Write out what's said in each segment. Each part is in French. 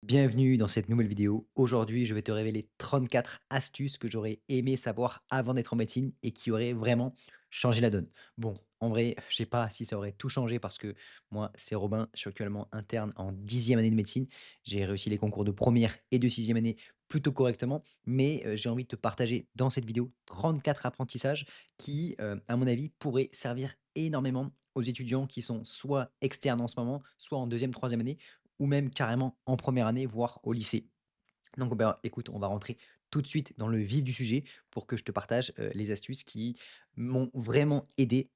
Bienvenue dans cette nouvelle vidéo. Aujourd'hui, je vais te révéler 34 astuces que j'aurais aimé savoir avant d'être en médecine et qui auraient vraiment changé la donne. Bon, en vrai, je sais pas si ça aurait tout changé parce que moi, c'est Robin, je suis actuellement interne en 10e année de médecine. J'ai réussi les concours de première et de 6e année plutôt correctement, mais j'ai envie de te partager dans cette vidéo 34 apprentissages qui, à mon avis, pourraient servir énormément aux étudiants qui sont soit externes en ce moment, soit en deuxième, troisième année ou même carrément en première année, voire au lycée. Donc, ben, écoute, on va rentrer tout de suite dans le vif du sujet pour que je te partage les astuces qui m'ont vraiment aidé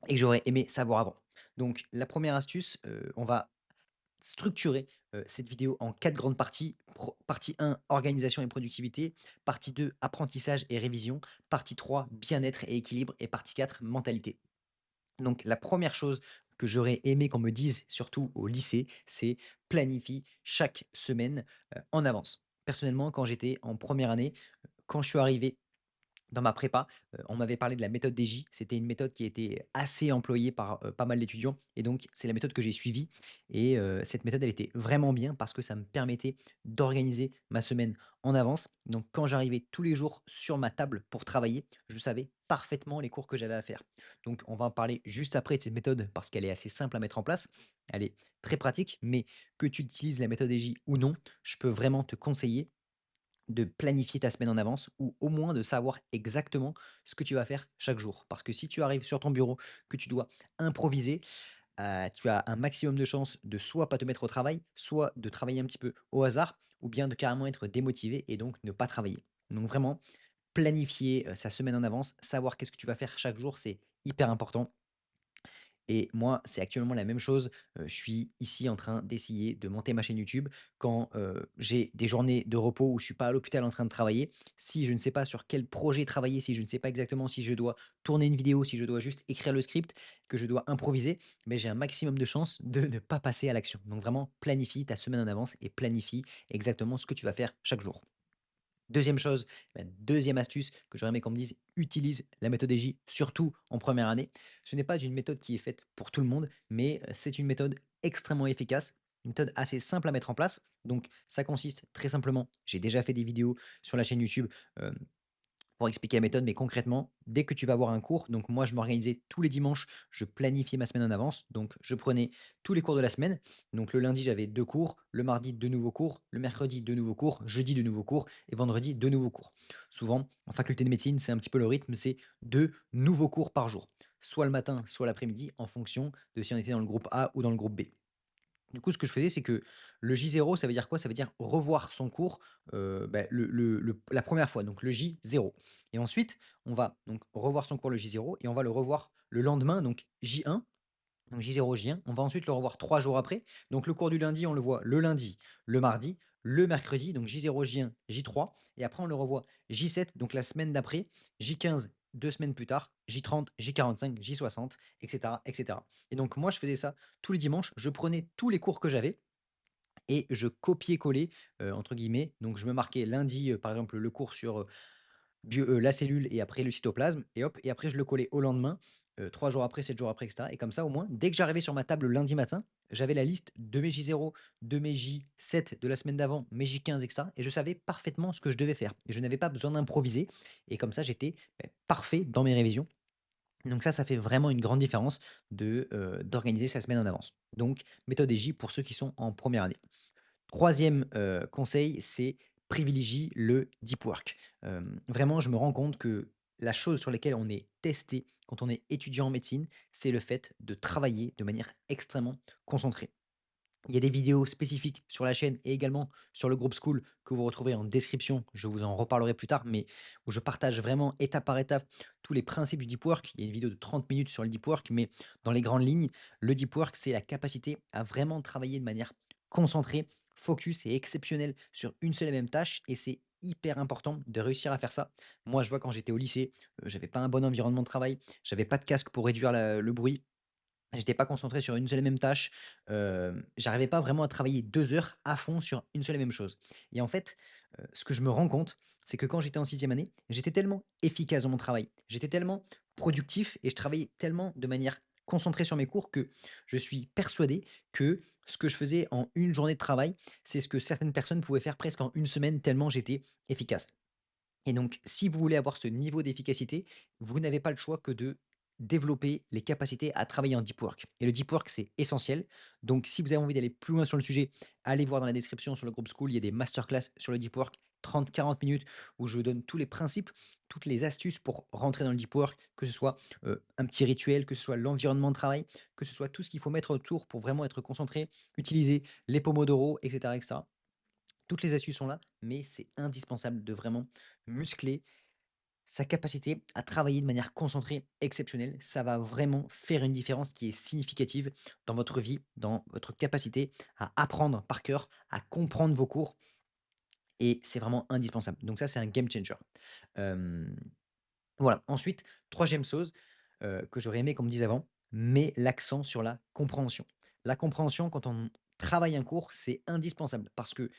et que j'aurais aimé savoir avant. Donc, la première astuce, on va structurer cette vidéo en quatre grandes parties. Partie 1, organisation et productivité. Partie 2, apprentissage et révision. Partie 3, bien-être et équilibre. Et partie 4, mentalité. Donc la première chose que j'aurais aimé qu'on me dise, surtout au lycée, c'est planifie chaque semaine, en avance. Personnellement, quand j'étais en première année, quand je suis arrivé dans ma prépa, on m'avait parlé de la méthode des J. C'était une méthode qui était assez employée par, pas mal d'étudiants et donc c'est la méthode que j'ai suivie et cette méthode, elle était vraiment bien parce que ça me permettait d'organiser ma semaine en avance. Donc quand j'arrivais tous les jours sur ma table pour travailler, je savais parfaitement les cours que j'avais à faire. Donc on va en parler juste après de cette méthode parce qu'elle est assez simple à mettre en place. Elle est très pratique, mais que tu utilises la méthode des J ou non, je peux vraiment te conseiller de planifier ta semaine en avance ou au moins de savoir exactement ce que tu vas faire chaque jour. Parce que si tu arrives sur ton bureau, que tu dois improviser, tu as un maximum de chances de soit pas te mettre au travail, soit de travailler un petit peu au hasard, ou bien de carrément être démotivé et donc ne pas travailler. Donc vraiment, planifier sa semaine en avance, savoir qu'est-ce que tu vas faire chaque jour, c'est hyper important. Et moi, c'est actuellement la même chose. Je suis ici en train d'essayer de monter ma chaîne YouTube. Quand, j'ai des journées de repos où je suis pas à l'hôpital en train de travailler, si je ne sais pas sur quel projet travailler, si je ne sais pas exactement si je dois tourner une vidéo, si je dois juste écrire le script, que je dois improviser, mais j'ai un maximum de chances de ne pas passer à l'action. Donc vraiment, planifie ta semaine en avance et planifie exactement ce que tu vas faire chaque jour. Deuxième chose, la deuxième astuce que j'aurais aimé qu'on me dise, utilise la méthode EJ, surtout en première année. Ce n'est pas une méthode qui est faite pour tout le monde, mais c'est une méthode extrêmement efficace, une méthode assez simple à mettre en place. Donc ça consiste très simplement, j'ai déjà fait des vidéos sur la chaîne YouTube pour expliquer la méthode, mais concrètement, dès que tu vas avoir un cours, donc moi je m'organisais tous les dimanches, je planifiais ma semaine en avance, donc je prenais tous les cours de la semaine. Donc le lundi j'avais 2 cours, le mardi 2 nouveaux cours, le mercredi 2 nouveaux cours, jeudi 2 nouveaux cours et vendredi 2 nouveaux cours. Souvent, en faculté de médecine, c'est un petit peu le rythme, c'est 2 nouveaux cours par jour, soit le matin, soit l'après-midi, en fonction de si on était dans le groupe A ou dans le groupe B. Du coup, ce que je faisais, c'est que le J0, ça veut dire quoi? Ça veut dire revoir son cours, la première fois, donc le J0 et ensuite, on va donc revoir son cours le J0 et on va le revoir le lendemain, donc J1, donc J0, J1. On va ensuite le revoir 3 jours après. Donc le cours du lundi, on le voit le lundi, le mardi, le mercredi, donc J0, J1, J3 et après on le revoit J7, donc la semaine d'après, J15, 2 semaines plus tard, J30, J45, J60 et cetera et cetera et donc moi, je faisais ça tous les dimanches. Je prenais tous les cours que j'avais et je copiais-collais, entre guillemets. Donc je me marquais lundi, par exemple, le cours sur, la cellule et après le cytoplasme et hop et après je le collais au lendemain, 3 jours après, 7 jours après et cetera et comme ça au moins dès que j'arrivais sur ma table le lundi matin, j'avais la liste de mes J0, de mes J7 de la semaine d'avant, mes J15 et cetera et je savais parfaitement ce que je devais faire et je n'avais pas besoin d'improviser et comme ça j'étais, parfait dans mes révisions. Donc ça fait vraiment une grande différence d'organiser sa semaine en avance. Donc méthode EJ pour ceux qui sont en première année. Troisième conseil, c'est privilégie le deep work. Vraiment, je me rends compte que la chose sur laquelle on est testé quand on est étudiant en médecine, c'est le fait de travailler de manière extrêmement concentrée. Il y a des vidéos spécifiques sur la chaîne et également sur le groupe School que vous retrouverez en description. Je vous en reparlerai plus tard, mais où je partage vraiment étape par étape tous les principes du deep work. Il y a une vidéo de 30 minutes sur le deep work, mais dans les grandes lignes, le deep work, c'est la capacité à vraiment travailler de manière concentrée, focus et exceptionnelle sur une seule et même tâche. Et c'est hyper important de réussir à faire ça. Moi, je vois quand j'étais au lycée, j'avais pas un bon environnement de travail, j'avais pas de casque pour réduire le bruit. J'étais pas concentré sur une seule et même tâche, j'arrivais pas vraiment à travailler 2 heures à fond sur une seule et même chose et en fait, ce que je me rends compte, c'est que quand j'étais en 6e année, j'étais tellement efficace dans mon travail, j'étais tellement productif et je travaillais tellement de manière concentré sur mes cours que je suis persuadé que ce que je faisais en une journée de travail, c'est ce que certaines personnes pouvaient faire presque en une semaine tellement j'étais efficace. Et donc, si vous voulez avoir ce niveau d'efficacité, vous n'avez pas le choix que de développer les capacités à travailler en deep work. Et le deep work, c'est essentiel. Donc, si vous avez envie d'aller plus loin sur le sujet, allez voir dans la description sur le groupe School, il y a des masterclass sur le deep work, 30-40 minutes, où je donne tous les principes, toutes les astuces pour rentrer dans le deep work, que ce soit un petit rituel, que ce soit l'environnement de travail, que ce soit tout ce qu'il faut mettre autour pour vraiment être concentré, utiliser les Pomodoro, etc. etc. Toutes les astuces sont là, mais c'est indispensable de vraiment muscler sa capacité à travailler de manière concentrée exceptionnelle. Ça va vraiment faire une différence qui est significative dans votre vie, dans votre capacité à apprendre par cœur, à comprendre vos cours et c'est vraiment indispensable. Donc ça, c'est un game changer. Hem voilà. Ensuite, troisième chose, que j'aurais aimé qu'on me dise avant, mets l'accent sur la compréhension. La compréhension, quand on travaille un cours, c'est indispensable parce que,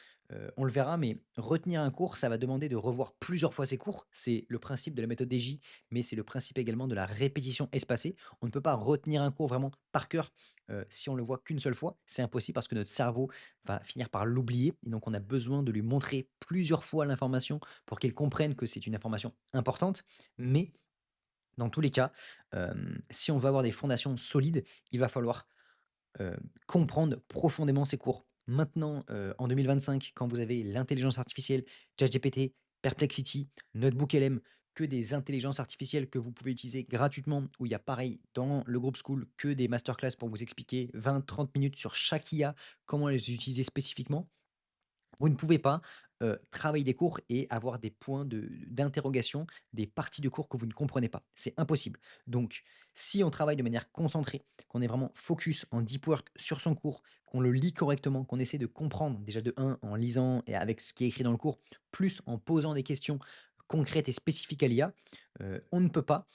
on le verra, mais retenir un cours, ça va demander de revoir plusieurs fois ses cours. C'est le principe de la méthode DJ, mais c'est le principe également de la répétition espacée. On ne peut pas retenir un cours vraiment par cœur, si on le voit qu'une seule fois. C'est impossible parce que notre cerveau va finir par l'oublier et donc on a besoin de lui montrer plusieurs fois l'information pour qu'il comprenne que c'est une information importante. Mais dans tous les cas, si on veut avoir des fondations solides, il va falloir, comprendre profondément ces cours. Maintenant, en 2025, quand vous avez l'intelligence artificielle, ChatGPT, Perplexity, NotebookLM, que des intelligences artificielles que vous pouvez utiliser gratuitement, où il y a pareil dans le groupe School que des masterclass pour vous expliquer 20-30 minutes sur chaque IA, comment les utiliser spécifiquement. Vous ne pouvez pas, travailler des cours et avoir des points d'interrogation, des parties de cours que vous ne comprenez pas. C'est impossible. Donc, si on travaille de manière concentrée, qu'on est vraiment focus en deep work sur son cours, qu'on le lit correctement, qu'on essaie de comprendre déjà de un en lisant et avec ce qui est écrit dans le cours, plus en posant des questions concrètes et spécifiques à l'IA, on ne peut pas,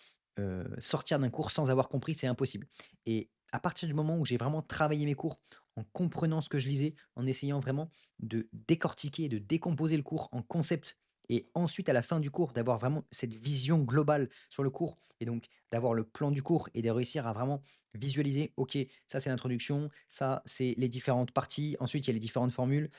sortir d'un cours sans avoir compris, c'est impossible. Et à partir du moment où j'ai vraiment travaillé mes cours, en comprenant ce que je lisais, en essayant vraiment de décortiquer, de décomposer le cours en concepts et ensuite à la fin du cours, d'avoir vraiment cette vision globale sur le cours et donc d'avoir le plan du cours et de réussir à vraiment visualiser, OK, ça c'est l'introduction, ça c'est les différentes parties, ensuite il y a les différentes formules,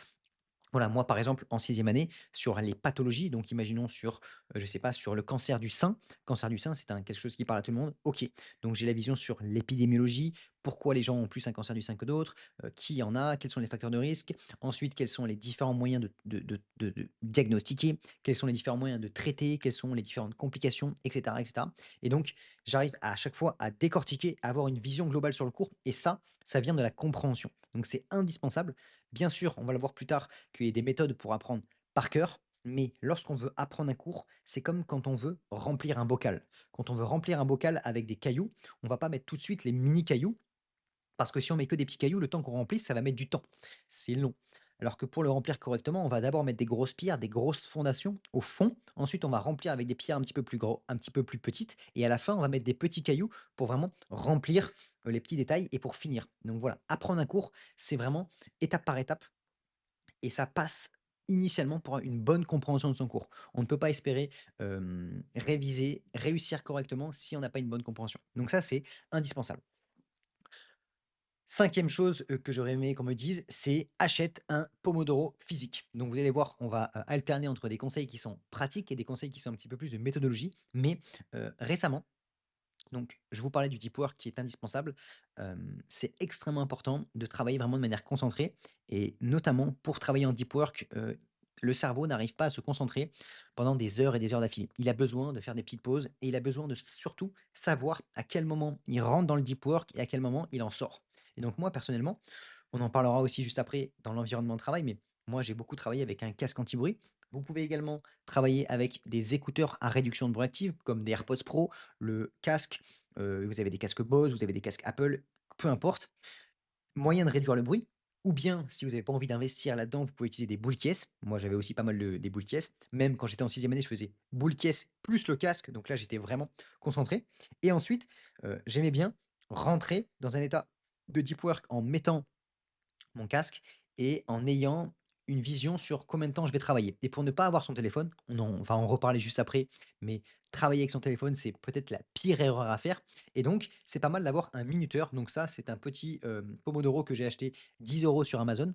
voilà, moi, par exemple, en sixième année, sur les pathologies, donc imaginons sur, je sais pas, sur le cancer du sein. Cancer du sein, c'est quelque chose qui parle à tout le monde. OK, donc j'ai la vision sur l'épidémiologie, pourquoi les gens ont plus un cancer du sein que d'autres, qui en a, quels sont les facteurs de risque. Ensuite, quels sont les différents moyens de diagnostiquer, quels sont les différents moyens de traiter, quelles sont les différentes complications, et cetera, et cetera. Et donc, j'arrive à chaque fois à décortiquer, à avoir une vision globale sur le cours et ça vient de la compréhension. Donc c'est indispensable. Bien sûr, on va le voir plus tard, qu'il y ait des méthodes pour apprendre par cœur, mais lorsqu'on veut apprendre un cours, c'est comme quand on veut remplir un bocal. Quand on veut remplir un bocal avec des cailloux, on va pas mettre tout de suite les mini cailloux, parce que si on met que des petits cailloux, le temps qu'on remplisse, ça va mettre du temps. C'est long. Alors que pour le remplir correctement, on va d'abord mettre des grosses pierres, des grosses fondations au fond. Ensuite, on va remplir avec des pierres un petit peu plus gros, un petit peu plus petites. Et à la fin, on va mettre des petits cailloux pour vraiment remplir les petits détails et pour finir. Donc voilà, apprendre un cours, c'est vraiment étape par étape et ça passe initialement pour une bonne compréhension de son cours. On ne peut pas espérer, réviser, réussir correctement si on n'a pas une bonne compréhension. Donc ça, c'est indispensable. Cinquième chose, que j'aurais aimé qu'on me dise, c'est: «Achète un Pomodoro physique». Donc vous allez voir, on va, alterner entre des conseils qui sont pratiques et des conseils qui sont un petit peu plus de méthodologie. Mais, récemment, donc, je vous parlais du deep work qui est indispensable. C'est extrêmement important de travailler vraiment de manière concentrée et notamment pour travailler en deep work, le cerveau n'arrive pas à se concentrer pendant des heures et des heures d'affilée. Il a besoin de faire des petites pauses et il a besoin de surtout savoir à quel moment il rentre dans le deep work et à quel moment il en sort. Et donc moi personnellement, on en parlera aussi juste après dans l'environnement de travail, mais moi j'ai beaucoup travaillé avec un casque anti-bruit. Vous pouvez également travailler avec des écouteurs à réduction de bruit active comme des AirPods Pro, le casque, vous avez des casques Bose, vous avez des casques Apple, peu importe. Moyen de réduire le bruit ou bien si vous n'avez pas envie d'investir là-dedans, vous pouvez utiliser des boules caisses. Moi, j'avais aussi pas mal des boules caisses. Même quand j'étais en sixième année, je faisais boules caisses plus le casque, donc là, j'étais vraiment concentré et ensuite, j'aimais bien rentrer dans un état de deep work en mettant mon casque et en ayant une vision sur combien de temps je vais travailler et pour ne pas avoir son téléphone, on va en reparler juste après, mais travailler avec son téléphone, c'est peut-être la pire erreur à faire et donc c'est pas mal d'avoir un minuteur. Donc ça, c'est un petit, Pomodoro que j'ai acheté 10 € sur Amazon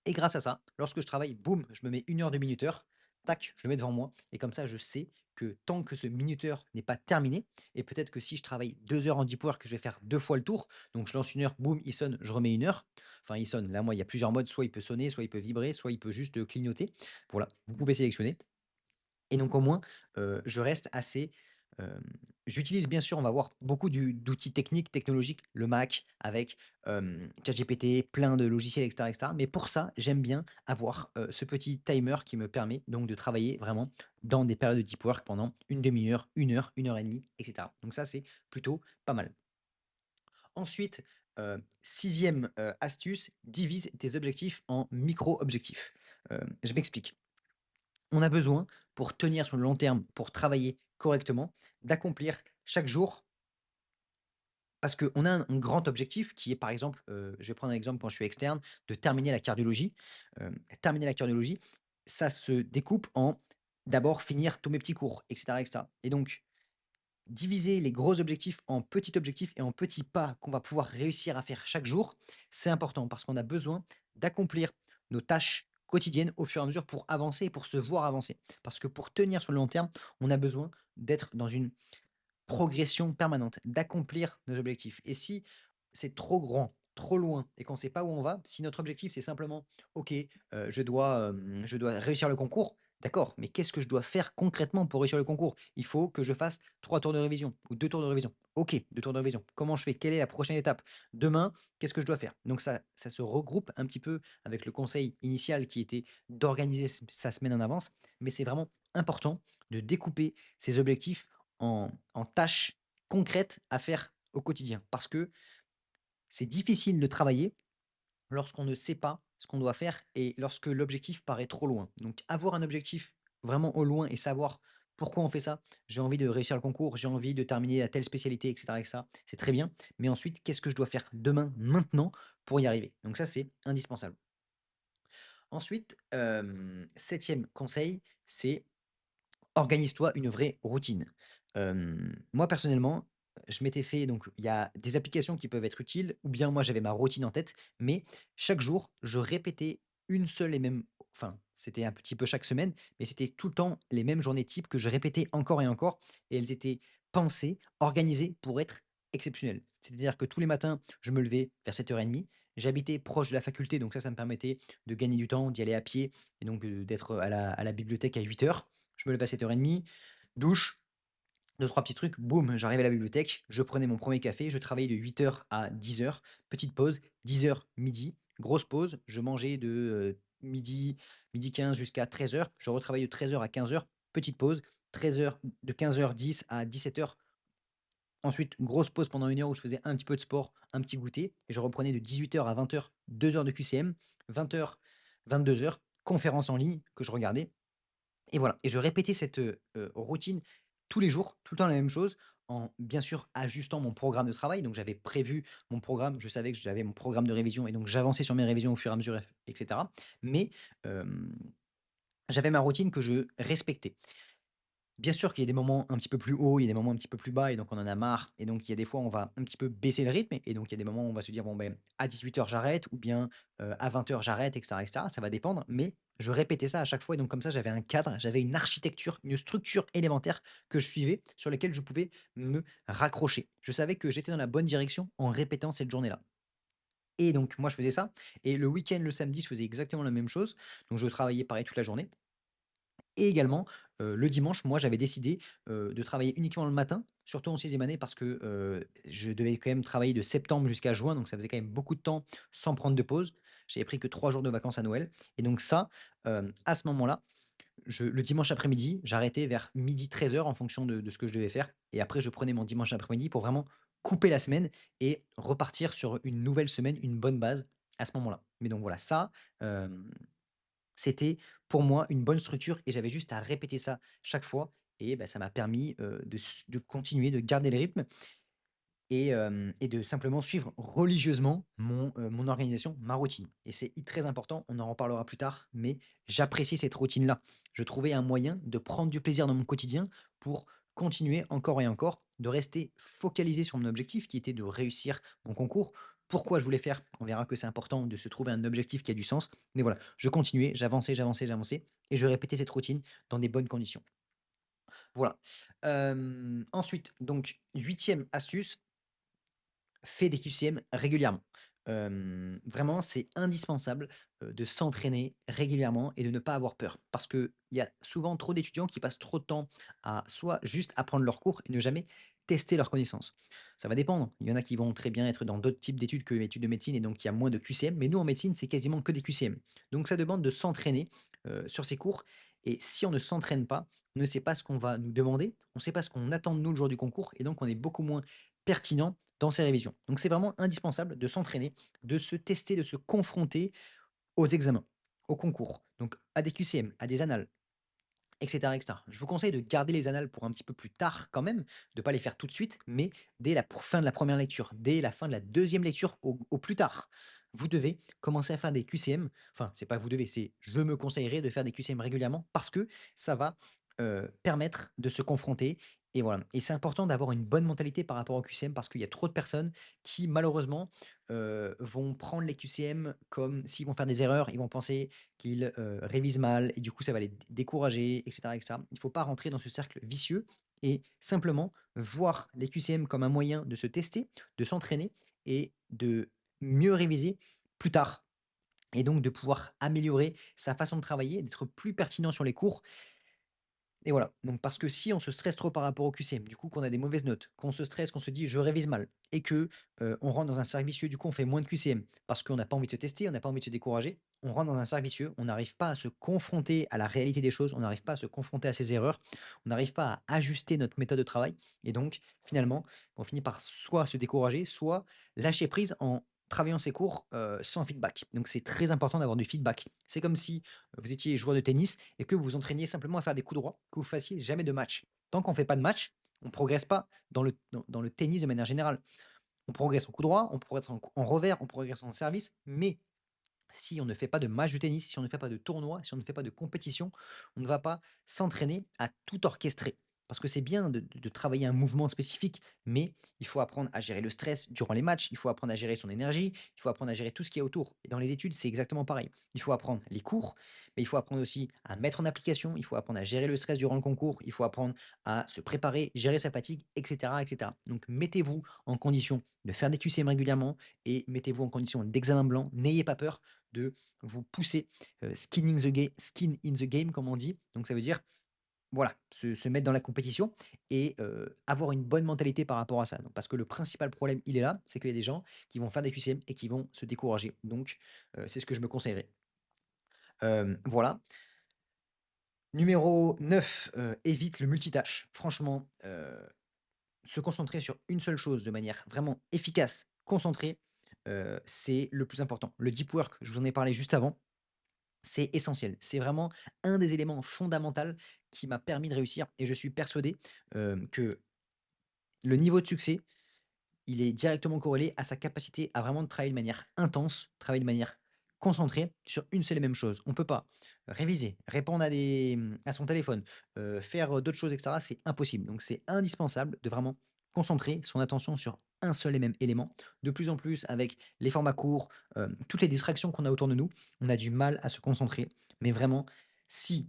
et grâce à ça, lorsque je travaille, boum, je me mets 1 heure de minuteur, tac, je le mets devant moi et comme ça, je sais que tant que ce minuteur n'est pas terminé et peut-être que si je travaille 2 heures en deep work, je vais faire 2 fois le tour. Donc je lance 1 heure, boum, il sonne, je remets 1 heure. Enfin, il sonne. Là, moi, il y a plusieurs modes, soit il peut sonner, soit il peut vibrer, soit il peut juste, clignoter. Voilà, vous pouvez sélectionner et donc au moins, je reste assez, hem j'utilise bien sûr, on va voir beaucoup d'outils techniques, technologiques, le Mac avec, ChatGPT, plein de logiciels et cetera. Mais pour ça, j'aime bien avoir, ce petit timer qui me permet donc de travailler vraiment dans des périodes de deep work pendant une demi heure, 1 heure et demie et cetera. Donc ça, c'est plutôt pas mal. Ensuite, 6e, astuce, divise tes objectifs en micro-objectifs. Je m'explique. On a besoin, pour tenir sur le long terme, pour travailler correctement, d'accomplir chaque jour parce qu'on a un grand objectif qui est par exemple, je vais prendre un exemple quand je suis externe, de terminer la cardiologie. Terminer la cardiologie, ça se découpe en d'abord finir tous mes petits cours et cetera et donc diviser les gros objectifs en petits objectifs et en petits pas qu'on va pouvoir réussir à faire chaque jour, c'est important parce qu'on a besoin d'accomplir nos tâches quotidiennes au fur et à mesure pour avancer et pour se voir avancer. Parce que pour tenir sur le long terme, on a besoin d'être dans une progression permanente, d'accomplir nos objectifs. Et si c'est trop grand, trop loin et qu'on ne sait pas où on va, si notre objectif c'est simplement: «OK, je dois réussir le concours», d'accord, mais qu'est-ce que je dois faire concrètement pour réussir le concours? Il faut que je fasse 3 tours de révision ou 2 tours de révision. OK, 2 tours de révision. Comment je fais? Quelle est la prochaine étape? Demain, qu'est-ce que je dois faire? Donc ça se regroupe un petit peu avec le conseil initial qui était d'organiser sa semaine en avance, mais c'est vraiment important de découper ses objectifs en tâches concrètes à faire au quotidien. Parce que c'est difficile de travailler lorsqu'on ne sait pas ce qu'on doit faire et lorsque l'objectif paraît trop loin. Donc avoir un objectif vraiment au loin et savoir pourquoi on fait ça. J'ai envie de réussir le concours, j'ai envie de terminer à telle spécialité, et cetera, c'est très bien. Mais ensuite, qu'est-ce que je dois faire demain, maintenant, pour y arriver? Donc ça, c'est indispensable. Ensuite, 7e conseil, c'est organise-toi une vraie routine. Moi personnellement, je m'étais fait donc il y a des applications qui peuvent être utiles ou bien moi j'avais ma routine en tête, mais chaque jour, je répétais une seule et même enfin, c'était un petit peu chaque semaine, mais c'était tout le temps les mêmes journées types que je répétais encore et encore et elles étaient pensées, organisées pour être exceptionnelles. C'est-à-dire que tous les matins, je me levais vers 7h30, j'habitais proche de la faculté, donc ça me permettait de gagner du temps, d'y aller à pied et donc, d'être à la bibliothèque à 8h. Je me lève à 7h30, douche, deux trois petits trucs, boum, j'arrive à la bibliothèque, je prenais mon premier café, je travaillais de 8h à 10h, petite pause, 10h, midi, grosse pause, je mangeais de, midi, 12h15 jusqu'à 13h, je retravaille de 13h à 15h, petite pause, 13h, de 15h10 à 17h. Ensuite, grosse pause pendant 1 heure où je faisais un petit peu de sport, un petit goûter et je reprenais de 18h à 20h, 2 heures de QCM, 20h, 22h, conférence en ligne que je regardais et voilà et je répétais cette, routine tous les jours, tout le temps la même chose, en bien sûr ajustant mon programme de travail. Donc j'avais prévu mon programme, je savais que j'avais mon programme de révision et donc j'avançais sur mes révisions au fur et à mesure et cetera. Mais, hem, j'avais ma routine que je respectais. Bien sûr qu'il y a des moments un petit peu plus hauts, il y a des moments un petit peu plus bas et donc on en a marre et donc il y a des fois on va un petit peu baisser le rythme et donc il y a des moments où on va se dire: «Bon ben, à 18h j'arrête» ou bien, «À 20h j'arrête» et cetera, ça va dépendre, mais je répétais ça à chaque fois et donc comme ça j'avais un cadre, j'avais une architecture, une structure élémentaire que je suivais, sur lesquelles je pouvais me raccrocher. Je savais que j'étais dans la bonne direction en répétant cette journée-là et donc moi je faisais ça et le week-end, le samedi, je faisais exactement la même chose, donc je travaillais pareil toute la journée et également, le dimanche, moi, j'avais décidé, de travailler uniquement le matin, surtout en 6e année parce que, je devais quand même travailler de septembre jusqu'à juin, donc ça faisait quand même beaucoup de temps sans prendre de pause. J'avais pris que 3 jours de vacances à Noël et donc ça, à ce moment-là, je le dimanche après-midi, j'arrêtais vers 12h-13h en fonction de ce que je devais faire et après je prenais mon dimanche après-midi pour vraiment couper la semaine et repartir sur une nouvelle semaine, une bonne base à ce moment-là. Mais donc voilà, ça, hem c'était pour moi une bonne structure et j'avais juste à répéter ça chaque fois et bah, ça m'a permis, de continuer, de garder le rythme et de simplement suivre religieusement mon organisation, ma routine et c'est très important, on en reparlera plus tard, mais j'apprécie cette routine-là. Je trouvais un moyen de prendre du plaisir dans mon quotidien pour continuer encore et encore, de rester focalisé sur mon objectif qui était de réussir mon concours. Pourquoi je voulais faire? On verra que c'est important de se trouver un objectif qui a du sens, mais voilà, je continuais, j'avançais, j'avançais, j'avançais et je répétais cette routine dans des bonnes conditions. Voilà. Ensuite, donc huitième astuce, fais des QCM régulièrement. Vraiment, c'est indispensable, de s'entraîner régulièrement et de ne pas avoir peur. Parce qu'il y a souvent trop d'étudiants qui passent trop de temps à soit juste apprendre leurs cours et ne jamais tester leurs connaissances. Ça va dépendre. Il y en a qui vont très bien être dans d'autres types d'études que études de médecine et donc il y a moins de QCM. Mais nous, en médecine, c'est quasiment que des QCM. Donc ça demande de s'entraîner, sur ces cours et si on ne s'entraîne pas, on ne sait pas ce qu'on va nous demander, on ne sait pas ce qu'on attend de nous le jour du concours et donc on est beaucoup moins pertinent dans ses révisions. Donc c'est vraiment indispensable de s'entraîner, de se tester, de se confronter aux examens, aux concours, donc à des QCM, à des annales, et cetera, et cetera. Je vous conseille de garder les annales pour un petit peu plus tard quand même, de ne pas les faire tout de suite, mais dès la fin de la première lecture, dès la fin de la deuxième lecture au plus tard. Vous devez commencer à faire des QCM, enfin c'est pas vous devez, c'est je me conseillerais de faire des QCM régulièrement parce que ça va, permettre de se confronter et voilà et c'est important d'avoir une bonne mentalité par rapport au QCM parce qu'il y a trop de personnes qui malheureusement, vont prendre les QCM comme s'ils vont faire des erreurs, ils vont penser qu'ils, révisent mal et du coup ça va les décourager et cetera et cetera. Il ne faut pas rentrer dans ce cercle vicieux et simplement voir les QCM comme un moyen de se tester, de s'entraîner et de mieux réviser plus tard et donc de pouvoir améliorer sa façon de travailler, d'être plus pertinent sur les cours et voilà, donc parce que si on se stresse trop par rapport au QCM, du coup qu'on a des mauvaises notes, qu'on se stresse, qu'on se dit: «Je révise mal» et que, on rentre dans un cercle vicieux, du coup on fait moins de QCM parce qu'on n'a pas envie de se tester, on n'a pas envie de se décourager. On rentre dans un cercle vicieux, on n'arrive pas à se confronter à la réalité des choses, on n'arrive pas à se confronter à ses erreurs, on n'arrive pas à ajuster notre méthode de travail et donc finalement, on finit par soit se décourager, soit lâcher prise en travaillant ses cours, sans feedback. Donc c'est très important d'avoir du feedback. C'est comme si, vous étiez joueur de tennis et que vous vous entraîniez simplement à faire des coups droits, que vous fassiez jamais de match. Tant qu'on fait pas de match, on progresse pas dans le tennis de manière générale. On progresse en coup droit, on progresse en revers, on progresse en service, mais si on ne fait pas de match de tennis, si on ne fait pas de tournoi, si on ne fait pas de compétition, on ne va pas s'entraîner à tout orchestrer. Parce que c'est bien de travailler un mouvement spécifique, mais il faut apprendre à gérer le stress durant les matchs, il faut apprendre à gérer son énergie, il faut apprendre à gérer tout ce qui est autour. Et dans les études, c'est exactement pareil. Il faut apprendre les cours, mais il faut apprendre aussi à mettre en application, il faut apprendre à gérer le stress durant le concours, il faut apprendre à se préparer, gérer sa fatigue, etc. etc. Donc mettez-vous en condition de faire des QCM régulièrement et mettez-vous en condition d'examen blanc. N'ayez pas peur de vous pousser, skin in the game comme on dit. Donc ça veut dire, voilà, se mettre dans la compétition et avoir une bonne mentalité par rapport à ça. Donc parce que le principal problème, il est là, c'est qu'il y a des gens qui vont faire des QCM et qui vont se décourager. Donc c'est ce que je me conseillerais. Voilà. Numéro 9, évite le multitâche. Franchement, se concentrer sur une seule chose de manière vraiment efficace, concentrée, c'est le plus important. Le deep work, je vous en ai parlé juste avant. C'est essentiel. C'est vraiment un des éléments fondamentaux qui m'a permis de réussir et je suis persuadé, que le niveau de succès, il est directement corrélé à sa capacité à vraiment travailler de manière intense, travailler de manière concentrée sur une seule et même chose. On ne peut pas réviser, répondre à son téléphone, faire, d'autres choses et cetera, c'est impossible. Donc c'est indispensable de vraiment concentrer son attention sur un seul et même élément. De plus en plus avec les formats courts, toutes les distractions qu'on a autour de nous, on a du mal à se concentrer. Mais vraiment, si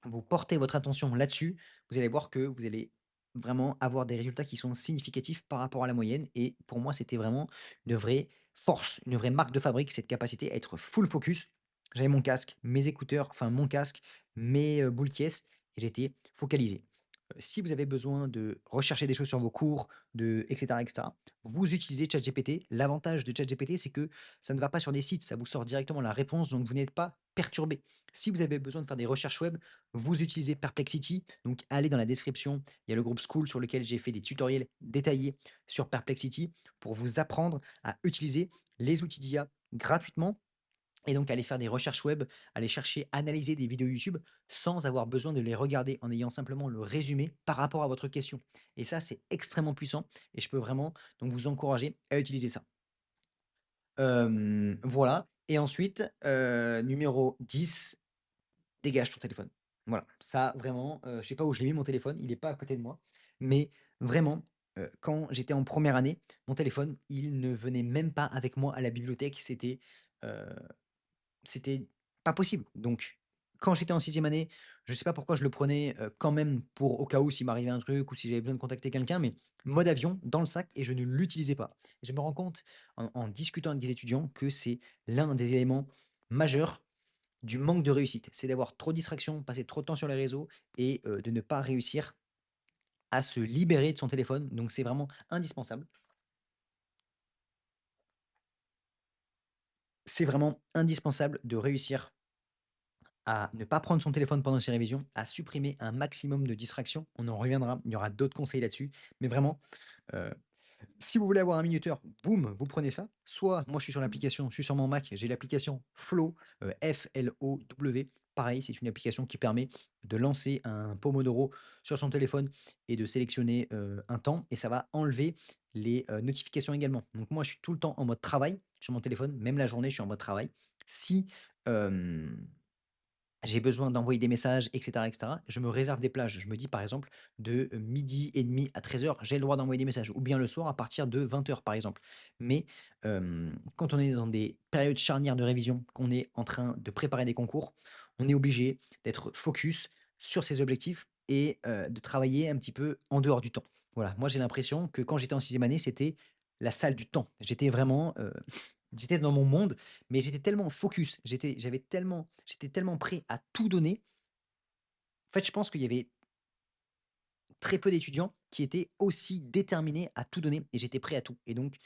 vous portez votre attention là-dessus, vous allez voir que vous allez vraiment avoir des résultats qui sont significatifs par rapport à la moyenne et pour moi, c'était vraiment une vraie force, une vraie marque de fabrique, cette capacité à être full focus. J'avais mon casque, mes écouteurs, enfin mon casque, mes, boules qui et j'étais focalisé. Si vous avez besoin de rechercher des choses sur vos cours, de et cetera, vous utilisez ChatGPT. L'avantage de ChatGPT, c'est que ça ne va pas sur des sites, ça vous sort directement la réponse, donc vous n'êtes pas perturbé. Si vous avez besoin de faire des recherches web, vous utilisez Perplexity, donc allez dans la description, il y a le groupe School sur lequel j'ai fait des tutoriels détaillés sur Perplexity pour vous apprendre à utiliser les outils d'IA gratuitement et donc aller faire des recherches web, aller chercher, analyser des vidéos YouTube sans avoir besoin de les regarder, en ayant simplement le résumé par rapport à votre question. Et ça, c'est extrêmement puissant et je peux vraiment donc vous encourager à utiliser ça. Voilà, et ensuite, numéro 10, dégage ton téléphone. Voilà, ça vraiment, je sais pas où je l'ai mis mon téléphone, il est pas à côté de moi, mais vraiment, quand j'étais en première année, mon téléphone, il ne venait même pas avec moi à la bibliothèque. Heu C'était pas possible. Donc, quand j'étais en sixième année, je sais pas pourquoi je le prenais, quand même pour au cas où s'il m'arrivait un truc ou si j'avais besoin de contacter quelqu'un, mais mode avion dans le sac et je ne l'utilisais pas. Et je me rends compte en discutant avec des étudiants que c'est l'un des éléments majeurs du manque de réussite. C'est d'avoir trop de distractions, passer trop de temps sur les réseaux et de ne pas réussir à se libérer de son téléphone. Donc c'est vraiment indispensable. C'est vraiment indispensable de réussir à ne pas prendre son téléphone pendant ses révisions, à supprimer un maximum de distractions. On en reviendra, il y aura d'autres conseils là-dessus. Mais vraiment, heu, si vous voulez avoir un minuteur, boum, vous prenez ça. Soit moi je suis sur l'application, je suis sur mon Mac, j'ai l'application Flow, Flow. Pareil, c'est une application qui permet de lancer un pomodoro sur son téléphone et de sélectionner, un temps et ça va enlever les, notifications également. Donc moi je suis tout le temps en mode travail sur mon téléphone, même la journée je suis en mode travail. Si, hem j'ai besoin d'envoyer des messages et cetera et cetera. Je me réserve des plages. Je me dis, par exemple, de, 12:30 à 13 heures, j'ai le droit d'envoyer des messages ou bien le soir à partir de 20 heures, par exemple. Mais, quand on est dans des périodes charnières de révision, qu'on est en train de préparer des concours, on est obligé d'être focus sur ses objectifs et de travailler un petit peu en dehors du temps. Voilà, moi j'ai l'impression que quand j'étais en sixième année, c'était la salle du temps. J'étais vraiment, j'étais dans mon monde, mais j'étais tellement focus, j'étais tellement prêt à tout donner. En fait, je pense qu'il y avait très peu d'étudiants qui étaient aussi déterminés à tout donner et j'étais prêt à tout et donc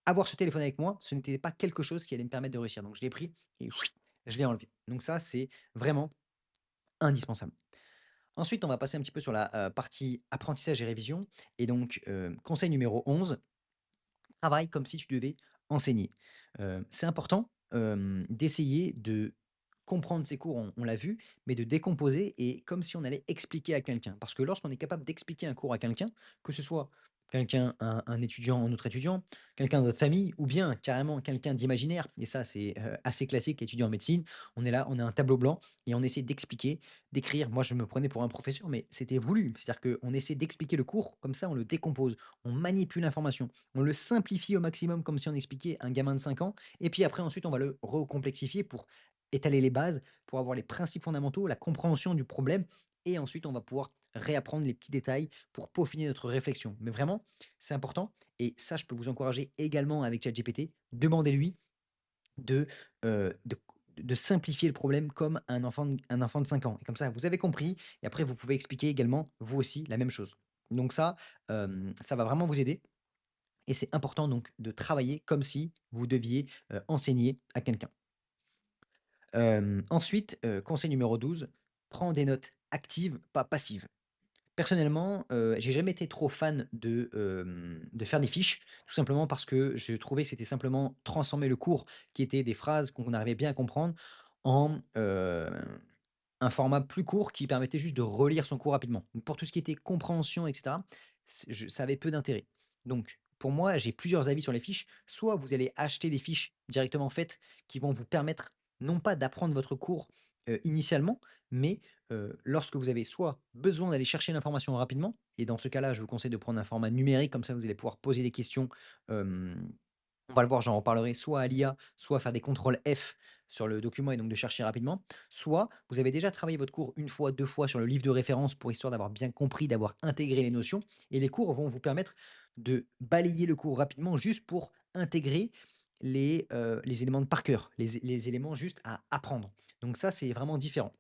avoir ce téléphone avec moi, ce n'était pas quelque chose qui allait me permettre de réussir. Donc je l'ai pris et je l'ai enlevé. Donc ça, c'est vraiment indispensable. Ensuite, on va passer un petit peu sur la, partie apprentissage et révision et donc, conseil numéro 11. Travaille comme si tu devais enseigner. C'est important, d'essayer de comprendre ses cours, on l'a vu, mais de décomposer et comme si on allait expliquer à quelqu'un. Parce que lorsqu'on est capable d'expliquer un cours à quelqu'un, que ce soit quelqu'un un étudiant, un autre étudiant, quelqu'un de notre famille ou bien carrément quelqu'un d'imaginaire et ça c'est, assez classique, étudiant en médecine. On est là, on a un tableau blanc et on essaie d'expliquer, d'écrire. Moi je me prenais pour un professeur, mais c'était voulu. C'est-à-dire qu'on essaie d'expliquer le cours, comme ça on le décompose, on manipule l'information. On le simplifie au maximum comme si on expliquait un gamin de 5 ans et puis après ensuite on va le recomplexifier pour étaler les bases, pour avoir les principes fondamentaux, la compréhension du problème et ensuite on va pouvoir réapprendre les petits détails pour peaufiner notre réflexion. Mais vraiment, c'est important et ça je peux vous encourager également avec ChatGPT, demandez-lui de, de simplifier le problème comme un enfant de 5 ans et comme ça vous avez compris et après vous pouvez expliquer également vous aussi la même chose. Donc ça, ça va vraiment vous aider et c'est important donc de travailler comme si vous deviez, enseigner à quelqu'un. Ensuite, conseil numéro 12, prends des notes actives, pas passives. Personnellement, j'ai jamais été trop fan de faire des fiches, tout simplement parce que je trouvais que c'était simplement transformer le cours qui était des phrases qu'on arrivait bien à comprendre en, un format plus court qui permettait juste de relire son cours rapidement. Donc pour tout ce qui était compréhension et cetera, ça avait peu d'intérêt. Donc pour moi, j'ai plusieurs avis sur les fiches. Soit vous allez acheter des fiches directement faites qui vont vous permettre non pas d'apprendre votre cours, initialement, mais, lorsque vous avez soit besoin d'aller chercher l'information rapidement et dans ce cas-là, je vous conseille de prendre un format numérique comme ça vous allez pouvoir poser des questions, on va le voir, j'en reparlerai, soit à l'IA, soit faire des contrôles F sur le document et donc de chercher rapidement. Soit vous avez déjà travaillé votre cours une fois, 2 fois sur le livre de référence pour histoire d'avoir bien compris, d'avoir intégré les notions et les cours vont vous permettre de balayer le cours rapidement juste pour intégrer les éléments de par cœur, les éléments juste à apprendre. Donc ça, c'est vraiment différent.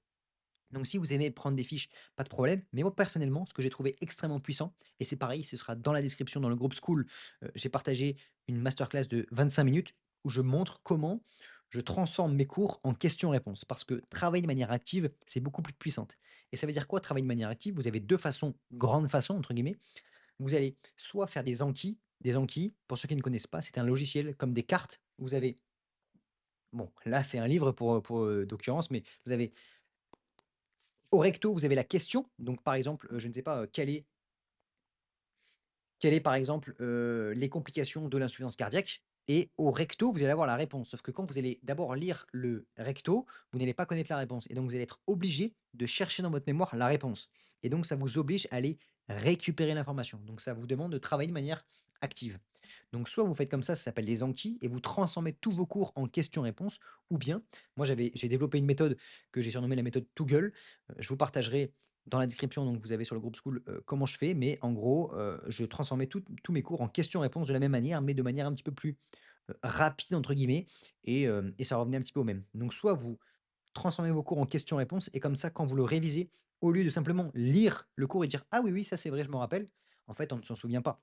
Donc si vous aimez prendre des fiches, pas de problème. Mais moi personnellement, ce que j'ai trouvé extrêmement puissant, et c'est pareil, ce sera dans la description dans le groupe School, j'ai partagé une masterclass de 25 minutes où je montre comment je transforme mes cours en questions-réponses. Parce que travailler de manière active, c'est beaucoup plus puissante. Et ça veut dire quoi travailler de manière active? Vous avez 2 façons, grandes façons entre guillemets. Vous allez soit faire des Anki, pour ceux qui ne connaissent pas, c'est un logiciel comme des cartes. Vous avez Bon, là, c'est un livre d'occurrence, mais vous avez au recto, vous avez la question. Donc, par exemple, je ne sais pas, quelle est, par exemple, les complications de l'insuffisance cardiaque? Et au recto, vous allez avoir la réponse. Sauf que quand vous allez d'abord lire le recto, vous n'allez pas connaître la réponse et donc vous allez être obligé de chercher dans votre mémoire la réponse et donc ça vous oblige à aller récupérer l'information. Donc ça vous demande de travailler de manière active. Donc soit vous faites comme ça s'appelle les Anki et vous transformez tous vos cours en questions-réponses ou bien moi j'ai développé une méthode que j'ai surnommée la méthode Toogle. Je vous partagerai dans la description, donc vous avez sur le groupe School, comment je fais, mais en gros, je transformais tous mes cours en questions-réponses de la même manière, mais de manière un petit peu plus, «rapide» entre guillemets et ça revenait un petit peu au même. Donc soit vous transformez vos cours en questions-réponses et comme ça, quand vous le révisez, au lieu de simplement lire le cours et dire: «Ah oui, oui, ça c'est vrai, je m'en rappelle», en fait, on ne s'en souvient pas.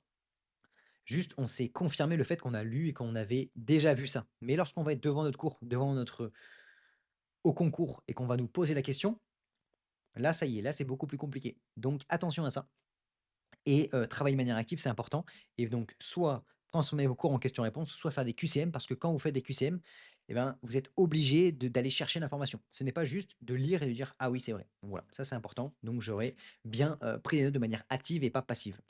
Juste, on s'est confirmé le fait qu'on a lu et qu'on avait déjà vu ça. Mais lorsqu'on va être devant notre cours, devant notre au concours et qu'on va nous poser la question, là, ça y est, là, c'est beaucoup plus compliqué. Donc attention à ça. Et travailler de manière active, c'est important et donc soit transformer vos cours en questions-réponses, soit faire des QCM parce que quand vous faites des QCM et ben, vous êtes obligé d'aller chercher l'information. Ce n'est pas juste de lire et de dire: «Ah oui, c'est vrai». Donc voilà, ça c'est important. Donc j'aurais bien, pris des notes de manière active et pas passive.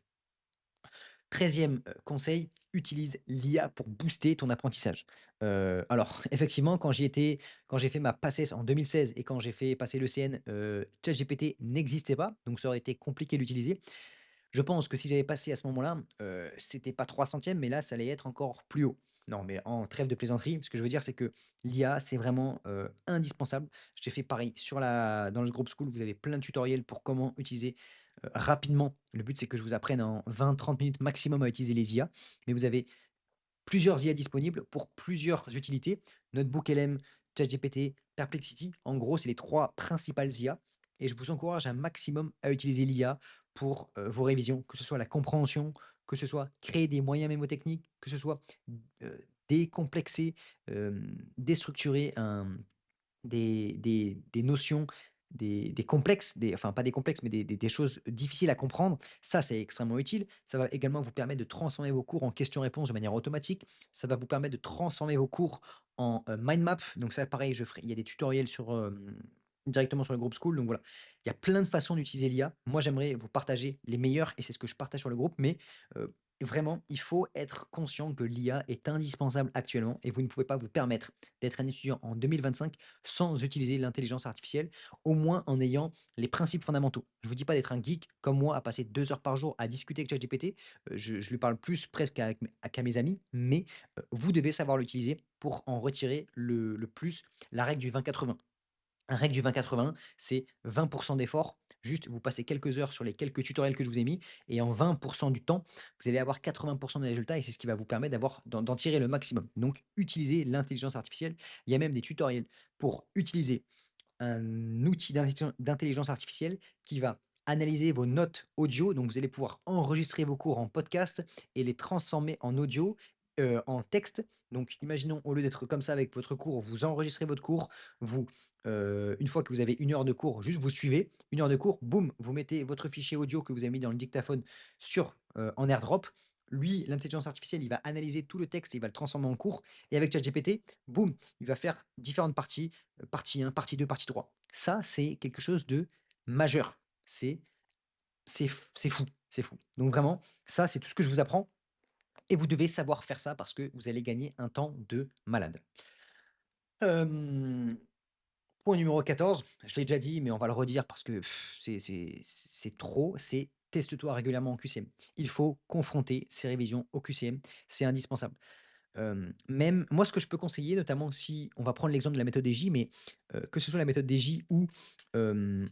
13e, conseil, utilise l'IA pour booster ton apprentissage. Alors effectivement, quand j'ai fait ma PACES en 2016 et quand j'ai fait passer l'ECN, ChatGPT n'existait pas, donc ça aurait été compliqué d'utiliser. Je pense que si j'avais passé à ce moment-là, c'était pas 3 centièmes, mais là, ça allait être encore plus haut. Non, mais en trêve de plaisanterie, ce que je veux dire, c'est que l'IA, c'est vraiment, indispensable. J'ai fait pareil dans le groupe School, vous avez plein de tutoriels pour comment utiliser, rapidement. Le but, c'est que je vous apprenne en 20-30 minutes maximum à utiliser les IA, mais vous avez plusieurs IA disponibles pour plusieurs utilités. Notebook LM, ChatGPT, Perplexity. En gros, c'est les 3 principales IA et je vous encourage un maximum à utiliser l'IA pour, vos révisions, que ce soit la compréhension, que ce soit créer des moyens mémotechniques, que ce soit, décomplexer, déstructurer des notions, des complexes, enfin pas des complexes, mais des choses difficiles à comprendre. Ça, c'est extrêmement utile. Ça va également vous permettre de transformer vos cours en questions-réponses de manière automatique. Ça va vous permettre de transformer vos cours en, mind map. Donc ça, pareil, il y a des tutoriels directement sur le groupe School. Donc voilà, il y a plein de façons d'utiliser l'IA. Moi, j'aimerais vous partager les meilleurs et c'est ce que je partage sur le groupe, mais vraiment, il faut être conscient que l'IA est indispensable actuellement et vous ne pouvez pas vous permettre d'être un étudiant en 2025 sans utiliser l'intelligence artificielle, au moins en ayant les principes fondamentaux. Je vous dis pas d'être un geek comme moi à passer 2 heures par jour à discuter avec ChatGPT, je lui parle plus presque qu'à mes amis, mais vous devez savoir l'utiliser pour en retirer le plus. La règle du 20-80. La règle du 20-80, c'est 20 d'effort, juste vous passez quelques heures sur les quelques tutoriels que je vous ai mis et en 20 du temps, vous allez avoir 80 des résultats et c'est ce qui va vous permettre d'en tirer le maximum. Donc utilisez l'intelligence artificielle. Il y a même des tutoriels pour utiliser un outil d'intelligence artificielle qui va analyser vos notes audio. Donc, vous allez pouvoir enregistrer vos cours en podcast et les transformer en audio, en texte. Donc, imaginons, au lieu d'être comme ça avec votre cours, vous enregistrez votre cours, une fois que vous avez une heure de cours, juste vous suivez, une heure de cours, boum, vous mettez votre fichier audio que vous avez mis dans le dictaphone en AirDrop. Lui, l'intelligence artificielle, il va analyser tout le texte et il va le transformer en cours. Et avec ChatGPT, boum, il va faire différentes parties partie 1, partie 2, partie 3. Ça, c'est quelque chose de majeur. C'est c'est fou, c'est fou. Donc vraiment, ça, c'est tout ce que je vous apprends et vous devez savoir faire ça parce que vous allez gagner un temps de malade. Hem, point numéro 14, je l'ai déjà dit, mais on va le redire parce que c'est trop, c'est teste-toi régulièrement en QCM. Il faut confronter ces révisions au QCM, c'est indispensable. Même moi, ce que je peux conseiller, notamment si on va prendre l'exemple de la méthode DJ, mais que ce soit la méthode DJ ou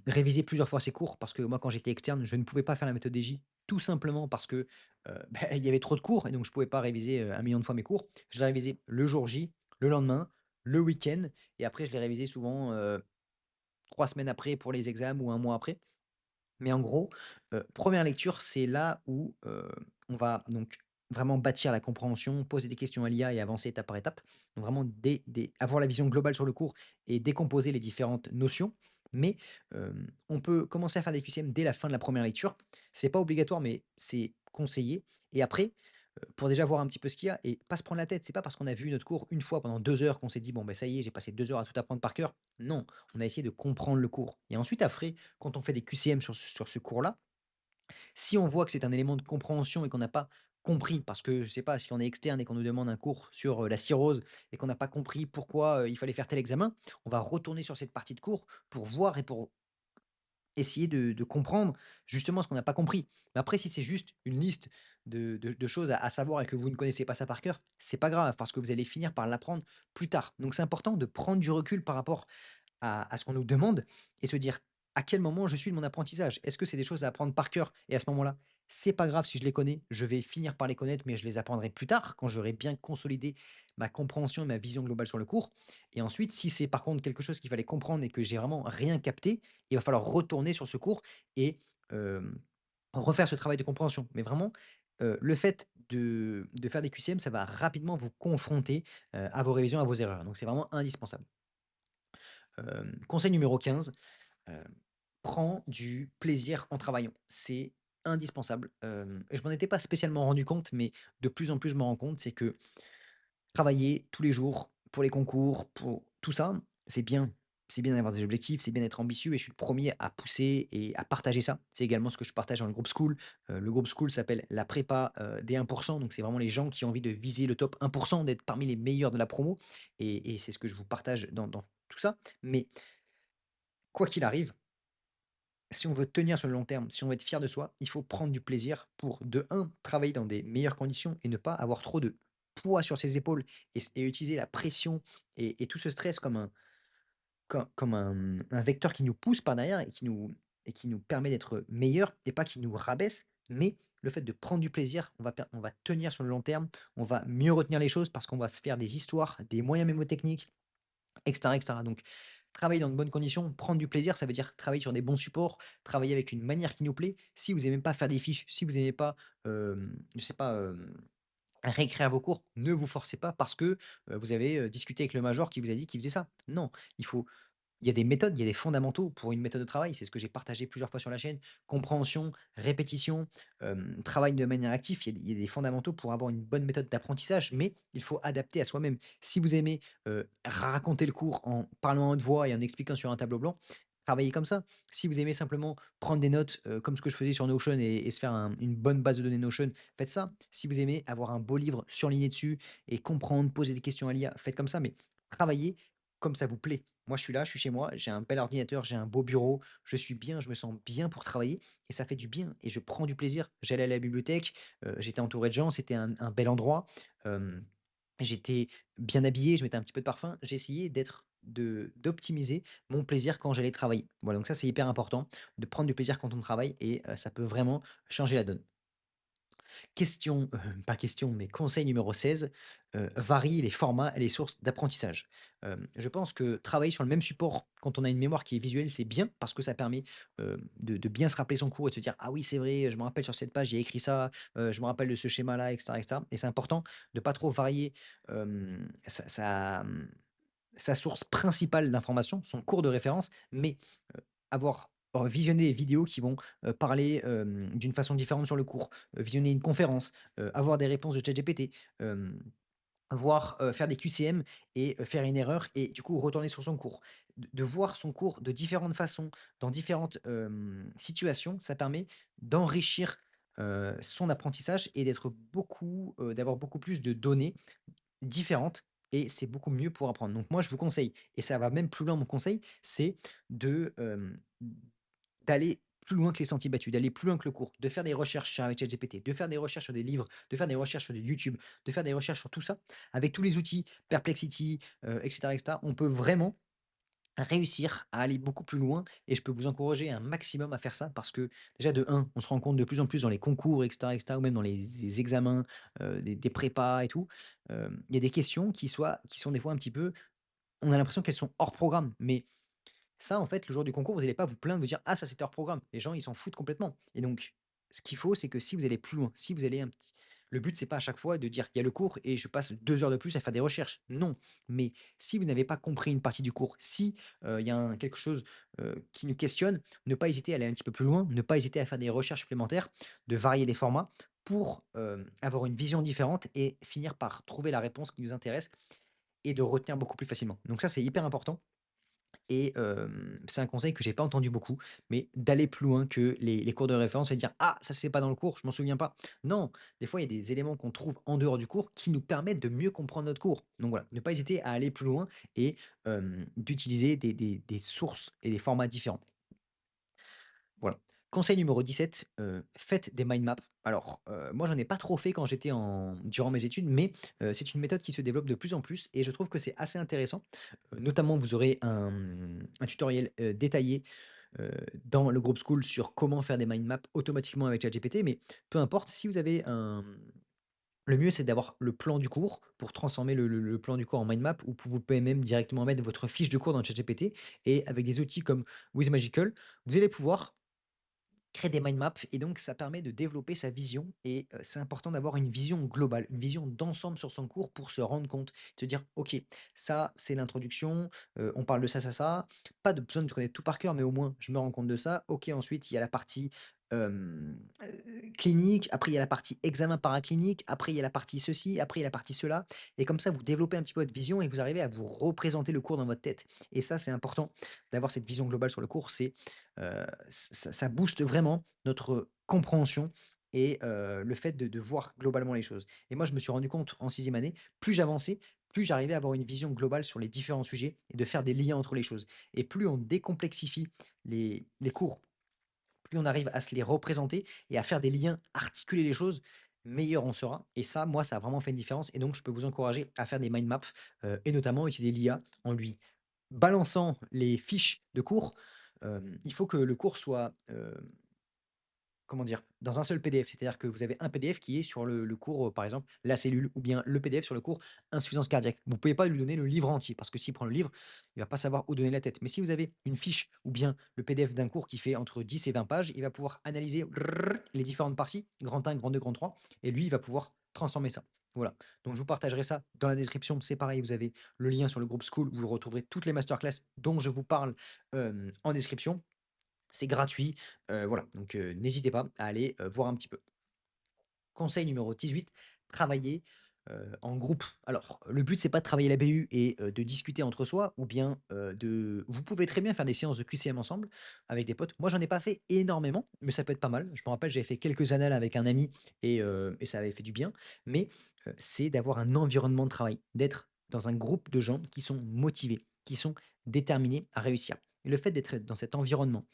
réviser plusieurs fois ses cours, parce que moi, quand j'étais externe, je ne pouvais pas faire la méthode DJ, tout simplement parce que il y avait trop de cours et donc je ne pouvais pas réviser 1 million de fois mes cours. Je les révisais le jour J, le lendemain, le week-end, et après, je les révisais souvent 3 semaines après pour les examens ou 1 mois après. Mais en gros, 1re lecture, c'est là où, on va donc vraiment bâtir la compréhension, poser des questions à l'IA et avancer étape par étape. Donc vraiment avoir la vision globale sur le cours et décomposer les différentes notions. Mais, on peut commencer à faire des QCM dès la fin de la 1re lecture. C'est pas obligatoire, mais c'est conseillé et après, pour déjà voir un petit peu ce qu'il y a et pas se prendre la tête. C'est pas parce qu'on a vu notre cours une fois pendant 2 heures qu'on s'est dit: «Bon, ben ça y est, j'ai passé 2 heures à tout apprendre par cœur». Non, on a essayé de comprendre le cours et ensuite après, quand on fait des QCM sur ce cours-là, si on voit que c'est un élément de compréhension et qu'on n'a pas compris, parce que je sais pas, si on est externe et qu'on nous demande un cours sur, la cirrhose et qu'on n'a pas compris pourquoi, il fallait faire tel examen, on va retourner sur cette partie de cours pour voir et pour essayer de comprendre justement ce qu'on n'a pas compris. Mais après, si c'est juste une liste de choses à savoir et que vous ne connaissez pas ça par cœur, c'est pas grave parce que vous allez finir par l'apprendre plus tard. Donc c'est important de prendre du recul par rapport à ce qu'on nous demande et se dire: «À quel moment je suis de mon apprentissage? Est-ce que c'est des choses à apprendre par cœur?» Et à ce moment-là, c'est pas grave si je les connais, je vais finir par les connaître, mais je les apprendrai plus tard, quand j'aurai bien consolidé ma compréhension et ma vision globale sur le cours. Et ensuite, si c'est par contre quelque chose qu'il fallait comprendre et que j'ai vraiment rien capté, il va falloir retourner sur ce cours et hem, refaire ce travail de compréhension. Mais vraiment, le fait de faire des QCM, ça va rapidement vous confronter, à vos révisions, à vos erreurs. Donc c'est vraiment indispensable. Conseil numéro 15, heu, prends du plaisir en travaillant. C'est indispensable, et je m'en étais pas spécialement rendu compte, mais de plus en plus je m'en rends compte, c'est que travailler tous les jours pour les concours, pour tout ça, c'est bien. C'est bien d'avoir des objectifs, c'est bien d'être ambitieux et je suis le premier à pousser et à partager ça. C'est également ce que je partage dans le groupe school. Le groupe school s'appelle la prépa, des 1, donc c'est vraiment les gens qui ont envie de viser le top 1, d'être parmi les meilleurs de la promo et c'est ce que je vous partage dans tout ça. Mais quoi qu'il arrive, si on veut tenir sur le long terme, si on veut être fier de soi, il faut prendre du plaisir pour, de un, travailler dans des meilleures conditions et ne pas avoir trop de poids sur ses épaules et utiliser la pression et tout ce stress comme un vecteur qui nous pousse par derrière et qui nous permet d'être meilleurs et pas qui nous rabaisse. Mais le fait de prendre du plaisir, on va tenir sur le long terme, on va mieux retenir les choses parce qu'on va se faire des histoires, des moyens mémotechniques, et cetera, et cetera. Donc, travailler dans de bonnes conditions, prendre du plaisir, ça veut dire travailler sur des bons supports, travailler avec une manière qui nous plaît. Si vous aimez pas faire des fiches, si vous aimez pas, je sais pas, réécrire vos cours, ne vous forcez pas parce que, vous avez, discuté avec le major qui vous a dit qu'il faisait ça. Non, il faut il y a des méthodes, il y a des fondamentaux pour une méthode de travail. C'est ce que j'ai partagé plusieurs fois sur la chaîne. Compréhension, répétition, travail de manière active. Il y a des fondamentaux pour avoir une bonne méthode d'apprentissage, mais il faut adapter à soi-même. Si vous aimez raconter le cours en parlant à haute voix et en expliquant sur un tableau blanc, travaillez comme ça. Si vous aimez simplement prendre des notes comme ce que je faisais sur Notion et se faire une bonne base de données Notion, faites ça. Si vous aimez avoir un beau livre surligné dessus et comprendre, poser des questions à l'IA, faites comme ça, mais travaillez comme ça vous plaît. Moi, je suis là, je suis chez moi, j'ai un bel ordinateur, j'ai un beau bureau, je suis bien, je me sens bien pour travailler et ça fait du bien et je prends du plaisir. J'allais à la bibliothèque, j'étais entouré de gens, c'était un bel endroit, hem, j'étais bien habillé, je mettais un petit peu de parfum. J'ai essayé d'optimiser mon plaisir quand j'allais travailler. Voilà, donc ça, c'est hyper important de prendre du plaisir quand on travaille et ça peut vraiment changer la donne. Question, pas question, mais conseil numéro 16, varie les formats et les sources d'apprentissage. Je pense que travailler sur le même support quand on a une mémoire qui est visuelle, c'est bien parce que ça permet, de bien se rappeler son cours et de se dire: «Ah oui, c'est vrai, je me rappelle sur cette page, j'ai écrit ça, je me rappelle de ce schéma-là» et cetera et cetera et c'est important de pas trop varier, sa source principale d'information, son cours de référence, mais avoir visionné des vidéos qui vont, parler, d'une façon différente sur le cours, visionner une conférence, avoir des réponses de ChatGPT, hem, voir, faire des QCM et faire une erreur et du coup retourner sur son cours. De voir son cours de différentes façons, dans différentes, situations, ça permet d'enrichir, son apprentissage et d'avoir beaucoup plus de données différentes et c'est beaucoup mieux pour apprendre. Donc moi, je vous conseille et ça va même plus loin mon conseil, c'est de, d'aller plus loin que les sentiers battus, d'aller plus loin que le cours, de faire des recherches avec ChatGPT, de faire des recherches sur des livres, de faire des recherches sur du YouTube, de faire des recherches sur tout ça. Avec tous les outils, Perplexity, et cetera, on peut vraiment réussir à aller beaucoup plus loin et je peux vous encourager un maximum à faire ça parce que déjà de un, on se rend compte de plus en plus dans les concours et cetera ou même dans les examens, des prépas et tout, il y a des questions qui sont des fois un petit peu on a l'impression qu'elles sont hors programme, mais ça, en fait, le jour du concours, vous allez pas vous plaindre, vous dire: «Ah ça, c'était hors programme». Les gens, ils s'en foutent complètement et donc ce qu'il faut, c'est que si vous allez plus loin, si vous allez un petit le but, c'est pas à chaque fois de dire: «Il y a le cours et je passe 2 heures de plus à faire des recherches». Non, mais si vous n'avez pas compris une partie du cours, si, il y a quelque chose, qui nous questionne, ne pas hésiter à aller un petit peu plus loin, ne pas hésiter à faire des recherches supplémentaires, de varier les formats pour, avoir une vision différente et finir par trouver la réponse qui nous intéresse et de retenir beaucoup plus facilement. Donc ça, c'est hyper important et c'est un conseil que j'ai pas entendu beaucoup, mais d'aller plus loin que les cours de référence et de dire: «Ah, ça c'est pas dans le cours, je m'en souviens pas». Non, des fois, il y a des éléments qu'on trouve en dehors du cours qui nous permettent de mieux comprendre notre cours. Donc voilà, ne pas hésiter à aller plus loin et d'utiliser des sources et des formats différents. Voilà. Conseil numéro 17, faites des mind maps. Alors, moi, j'en ai pas trop fait quand j'étais en durant mes études, mais c'est une méthode qui se développe de plus en plus et je trouve que c'est assez intéressant. Notamment, vous aurez un tutoriel, détaillé, dans le groupe School sur comment faire des mind maps automatiquement avec ChatGPT, mais peu importe, si vous avez le mieux, c'est d'avoir le plan du cours pour transformer le plan du cours en mind map ou vous pouvez même directement mettre votre fiche de cours dans ChatGPT et avec des outils comme WizMagical, vous allez pouvoir créer des mind maps et donc ça permet de développer sa vision et c'est important d'avoir une vision globale, une vision d'ensemble sur son cours pour se rendre compte, se dire: «OK, ça c'est l'introduction, on parle de ça, ça, ça». Pas de besoin de connaître tout par cœur, mais au moins je me rends compte de ça. OK, ensuite il y a la partie, clinique, après il y a la partie examen paraclinique, après il y a la partie ceci, après il y a la partie cela et comme ça vous développez un petit peu votre vision et vous arrivez à vous représenter le cours dans votre tête et ça c'est important d'avoir cette vision globale sur le cours, c'est ça booste vraiment notre compréhension et le fait de voir globalement les choses. Et moi, je me suis rendu compte en sixième année, plus j'avançais, plus j'arrivais à avoir une vision globale sur les différents sujets et de faire des liens entre les choses. Et plus on décomplexifie les cours, plus on arrive à se les représenter et à faire des liens, articuler les choses, meilleur on sera. Et ça, moi, ça a vraiment fait une différence. Et donc, je peux vous encourager à faire des mind maps et notamment utiliser l'IA en lui balançant les fiches de cours. Il faut que le cours soit, comment dire? Dans un seul PDF. C'est-à-dire que vous avez un PDF qui est sur le cours, par exemple, la cellule ou bien le PDF sur le cours insuffisance cardiaque. Vous ne pouvez pas lui donner le livre entier parce que s'il prend le livre, il va pas savoir où donner la tête. Mais si vous avez une fiche ou bien le PDF d'un cours qui fait entre 10 et 20 pages, il va pouvoir analyser les différentes parties, grand 1, grand 2, grand 3 et lui, il va pouvoir transformer ça. Voilà. Donc je vous partagerai ça dans la description. C'est pareil, vous avez le lien sur le groupe School où vous retrouverez toutes les masterclass dont je vous parle, en description. C'est gratuit, voilà, donc n'hésitez pas à aller, voir un petit peu. Conseil numéro 18, travailler, en groupe. Alors, le but, c'est pas de travailler la BU et de discuter entre soi ou bien, de vous pouvez très bien faire des séances de QCM ensemble avec des potes. Moi, j'en ai pas fait énormément, mais ça peut être pas mal. Je me rappelle, j'avais fait quelques annales avec un ami et ça avait fait du bien, mais c'est d'avoir un environnement de travail, d'être dans un groupe de gens qui sont motivés, qui sont déterminés à réussir et le fait d'être dans cet environnement.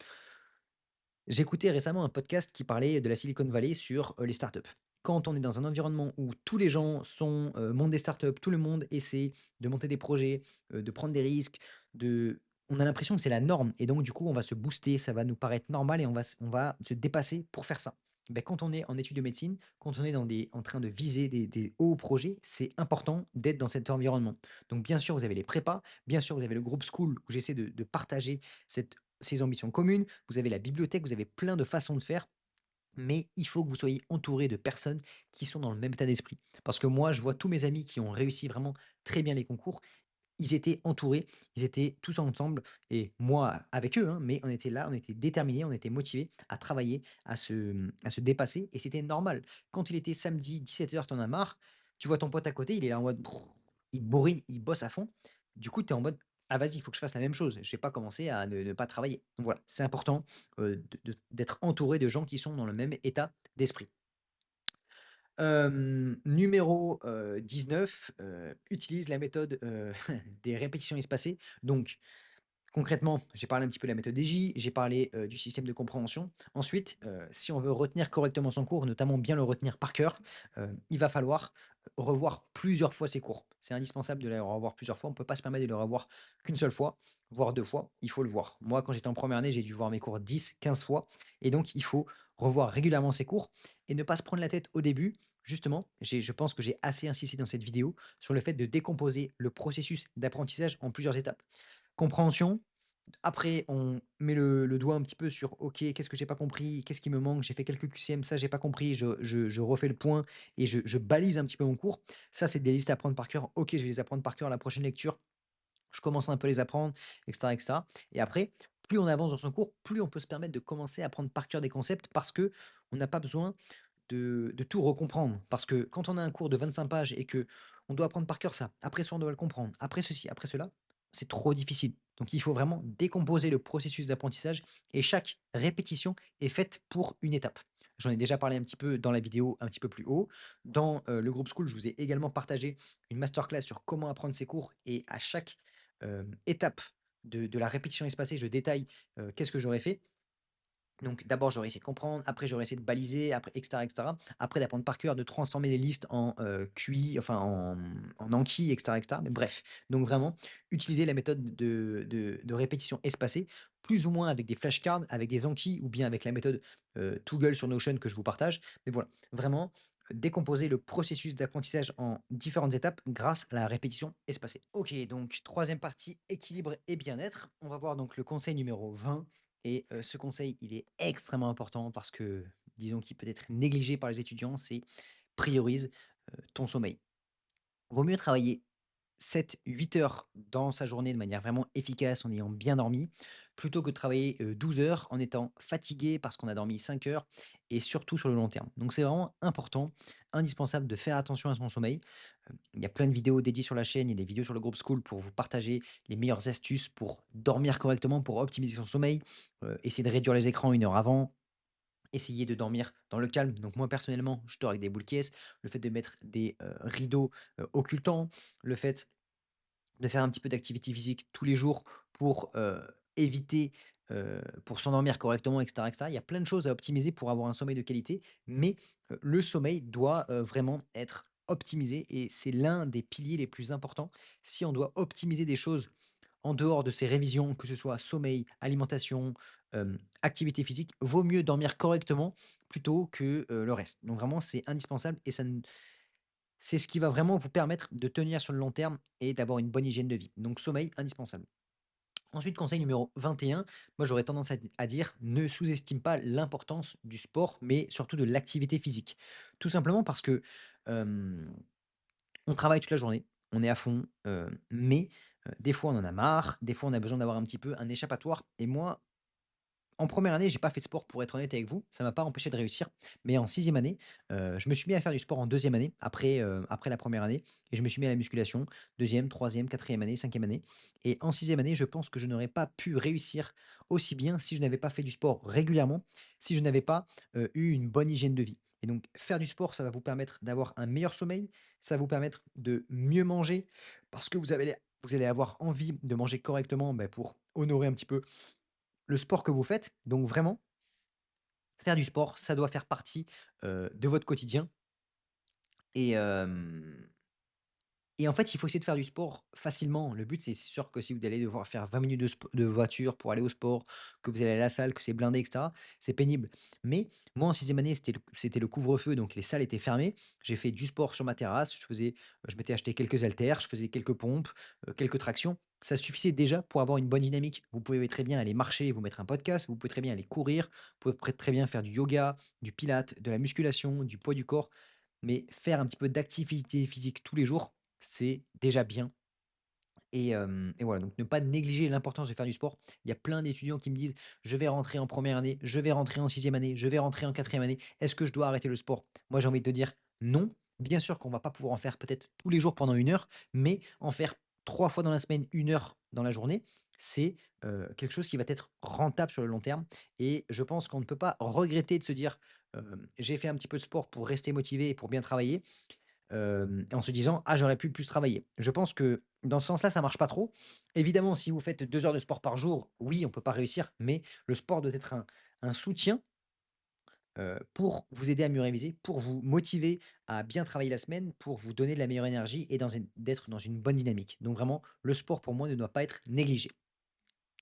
J'écoutais récemment un podcast qui parlait de la Silicon Valley sur, les startups. Quand on est dans un environnement où tous les gens montent des startups, tout le monde essaie de monter des projets, de prendre des risques, de on a l'impression que c'est la norme et donc du coup, on va se booster, ça va nous paraître normal et on va se dépasser pour faire ça. Ben quand on est en études de médecine, quand on est en train de viser des hauts projets, c'est important d'être dans cet environnement. Donc bien sûr, vous avez les prépas, bien sûr, vous avez le groupe school où j'essaie de partager cette ces ambitions communes, vous avez la bibliothèque, vous avez plein de façons de faire, mais il faut que vous soyez entouré de personnes qui sont dans le même état d'esprit. Parce que moi, je vois tous mes amis qui ont réussi vraiment très bien les concours, ils étaient entourés, ils étaient tous ensemble et moi avec eux, hein, mais on était là, on était déterminés, on était motivés à travailler, à se dépasser et c'était normal. Quand il était samedi 17 heures, tu en as marre, tu vois ton pote à côté, il est là en mode, il bourrine, il bosse à fond. Du coup, tu es en mode: «Ah vas-y, il faut que je fasse la même chose, je vais pas commencer à ne pas travailler». Donc voilà, c'est important, d'être entouré de gens qui sont dans le même état d'esprit. Numéro, 19, utilise la méthode, des répétitions espacées. Donc concrètement, j'ai parlé un petit peu de la méthode EJ, j'ai parlé, du système de compréhension. Ensuite, si on veut retenir correctement son cours, notamment bien le retenir par cœur, il va falloir revoir plusieurs fois ses cours. C'est indispensable de les revoir plusieurs fois. On ne peut pas se permettre de les revoir qu'une seule fois, voire 2 fois. Il faut le voir. Moi, quand j'étais en première année, j'ai dû voir mes cours 10, 15 fois et donc il faut revoir régulièrement ses cours et ne pas se prendre la tête au début. Justement, je pense que j'ai assez insisté dans cette vidéo sur le fait de décomposer le processus d'apprentissage en plusieurs étapes. Compréhension, après on met le doigt un petit peu sur: «OK, qu'est-ce que j'ai pas compris? Qu'est-ce qui me manque? J'ai fait quelques QCM, ça j'ai pas compris». Je refais le point et je balise un petit peu mon cours. Ça, c'est des listes à apprendre par cœur. OK, je vais les apprendre par cœur à la prochaine lecture. Je commence un peu à les apprendre et cetera et cetera et après, plus on avance dans son cours, plus on peut se permettre de commencer à apprendre par cœur des concepts parce que on n'a pas besoin de tout recomprendre. Parce que quand on a un cours de 25 pages et que on doit apprendre par cœur ça, après ça, on doit le comprendre, après ceci, après cela, c'est trop difficile. Donc il faut vraiment décomposer le processus d'apprentissage et chaque répétition est faite pour une étape. J'en ai déjà parlé un petit peu dans la vidéo un petit peu plus haut. Dans, le groupe school, je vous ai également partagé une masterclass sur comment apprendre ses cours et à chaque, étape de la répétition espacée, je détaille, qu'est-ce que j'aurais fait. Donc d'abord, j'aurais essayé de comprendre, après j'aurais essayé de baliser, après et cetera et cetera. Après d'apprendre par cœur, de transformer les listes en, QI, enfin en Anki et cetera et cetera. Mais bref, donc vraiment utiliser la méthode de répétition espacée, plus ou moins avec des flashcards, avec des Anki ou bien avec la méthode, Toggle sur Notion que je vous partage. Mais voilà, vraiment décomposer le processus d'apprentissage en différentes étapes grâce à la répétition espacée. OK, donc troisième partie, équilibre et bien-être. On va voir donc le conseil numéro 20 et ce conseil, il est extrêmement important parce que, disons qu'il peut être négligé par les étudiants, c'est priorise, ton sommeil. Vaut mieux travailler 7, 8 heures dans sa journée de manière vraiment efficace en ayant bien dormi, plutôt que de travailler, 12 heures en étant fatigué parce qu'on a dormi 5 heures et surtout sur le long terme. Donc c'est vraiment important, indispensable de faire attention à son sommeil. Il y a plein de vidéos dédiées sur la chaîne, il y a des vidéos sur le groupe School pour vous partager les meilleures astuces pour dormir correctement, pour optimiser son sommeil, essayer de réduire les écrans 1 heure avant, essayer de dormir dans le calme. Donc moi personnellement, je dors avec des boules qui. Le fait de mettre des, rideaux, occultants, le fait de faire un petit peu d'activité physique tous les jours pour, éviter, pour s'endormir correctement et cetera. Il y a plein de choses à optimiser pour avoir un sommeil de qualité, mais, le sommeil doit, vraiment être optimisé et c'est l'un des piliers les plus importants. Si on doit optimiser des choses en dehors de ces révisions, que ce soit sommeil, alimentation, activité physique, vaut mieux dormir correctement plutôt que, le reste. Donc vraiment, c'est indispensable et ça ne c'est ce qui va vraiment vous permettre de tenir sur le long terme et d'avoir une bonne hygiène de vie. Donc sommeil, indispensable. Ensuite, conseil numéro 21, moi j'aurais tendance à dire ne sous-estime pas l'importance du sport, mais surtout de l'activité physique. Tout simplement parce que on travaille toute la journée, on est à fond, mais des fois on en a marre, des fois on a besoin d'avoir un petit peu un échappatoire. Et moi, en première année, j'ai pas fait de sport pour être honnête avec vous, ça m'a pas empêché de réussir. Mais en sixième année, je me suis mis à faire du sport en deuxième année, après la première année et je me suis mis à la musculation, deuxième, troisième, quatrième année, cinquième année et en sixième année, je pense que je n'aurais pas pu réussir aussi bien si je n'avais pas fait du sport régulièrement, si je n'avais pas, eu une bonne hygiène de vie et donc faire du sport, ça va vous permettre d'avoir un meilleur sommeil, ça va vous permettre de mieux manger parce que vous allez avoir envie de manger correctement, pour honorer un petit peu le sport que vous faites. Donc vraiment, faire du sport, ça doit faire partie, de votre quotidien et hem et en fait, il faut essayer de faire du sport facilement. Le but, c'est sûr que si vous allez devoir faire 20 minutes de voiture pour aller au sport, que vous allez à la salle, que c'est blindé et cetera, c'est pénible. Mais moi, en sixième année, c'était le couvre-feu, donc les salles étaient fermées. J'ai fait du sport sur ma terrasse, je m'étais acheté quelques haltères, je faisais quelques pompes, quelques tractions. Ça suffisait déjà pour avoir une bonne dynamique. Vous pouvez très bien aller marcher et vous mettre un podcast, vous pouvez très bien aller courir, vous pouvez très bien faire du yoga, du pilates, de la musculation, du poids du corps. Mais faire un petit peu d'activité physique tous les jours, c'est déjà bien et voilà, donc ne pas négliger l'importance de faire du sport. Il y a plein d'étudiants qui me disent: «Je vais rentrer en première année, je vais rentrer en sixième année, je vais rentrer en quatrième année. Est-ce que je dois arrêter le sport?» Moi, j'ai envie de te dire: «Non». Bien sûr qu'on va pas pouvoir en faire peut-être tous les jours pendant 1 heure, mais en faire 3 fois dans la semaine, 1 heure dans la journée, c'est, quelque chose qui va être rentable sur le long terme et je pense qu'on ne peut pas regretter de se dire, «J'ai fait un petit peu de sport pour rester motivé et pour bien travailler», en se disant: «Ah, j'aurais pu plus travailler». Je pense que dans ce sens-là, ça marche pas trop. Évidemment, si vous faites 2 heures de sport par jour, oui, on peut pas réussir, mais le sport doit être un soutien, pour vous aider à mieux réviser, pour vous motiver à bien travailler la semaine, pour vous donner de la meilleure énergie et d'être dans une bonne dynamique. Donc vraiment, le sport pour moi ne doit pas être négligé.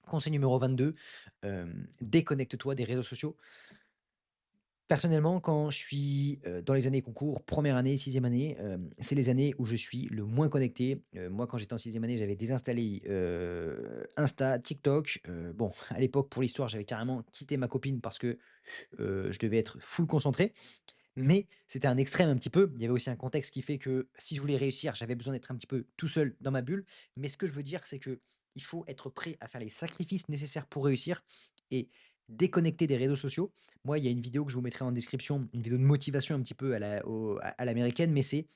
Conseil numéro 22, déconnecte-toi des réseaux sociaux. Personnellement, quand je suis, dans les années concours, première année, sixième année, c'est les années où je suis le moins connecté. Moi, quand j'étais en sixième année, j'avais désinstallé, Insta, TikTok. Bon, à l'époque, pour l'histoire, j'avais carrément quitté ma copine parce que, je devais être full concentré. Mais c'était un extrême un petit peu. Il y avait aussi un contexte qui fait que si je voulais réussir, j'avais besoin d'être un petit peu tout seul dans ma bulle. Mais ce que je veux dire, c'est que il faut être prêt à faire les sacrifices nécessaires pour réussir et déconnecter des réseaux sociaux. Moi, il y a une vidéo que je vous mettrai en description, une vidéo de motivation un petit peu à l'américaine, mais c'est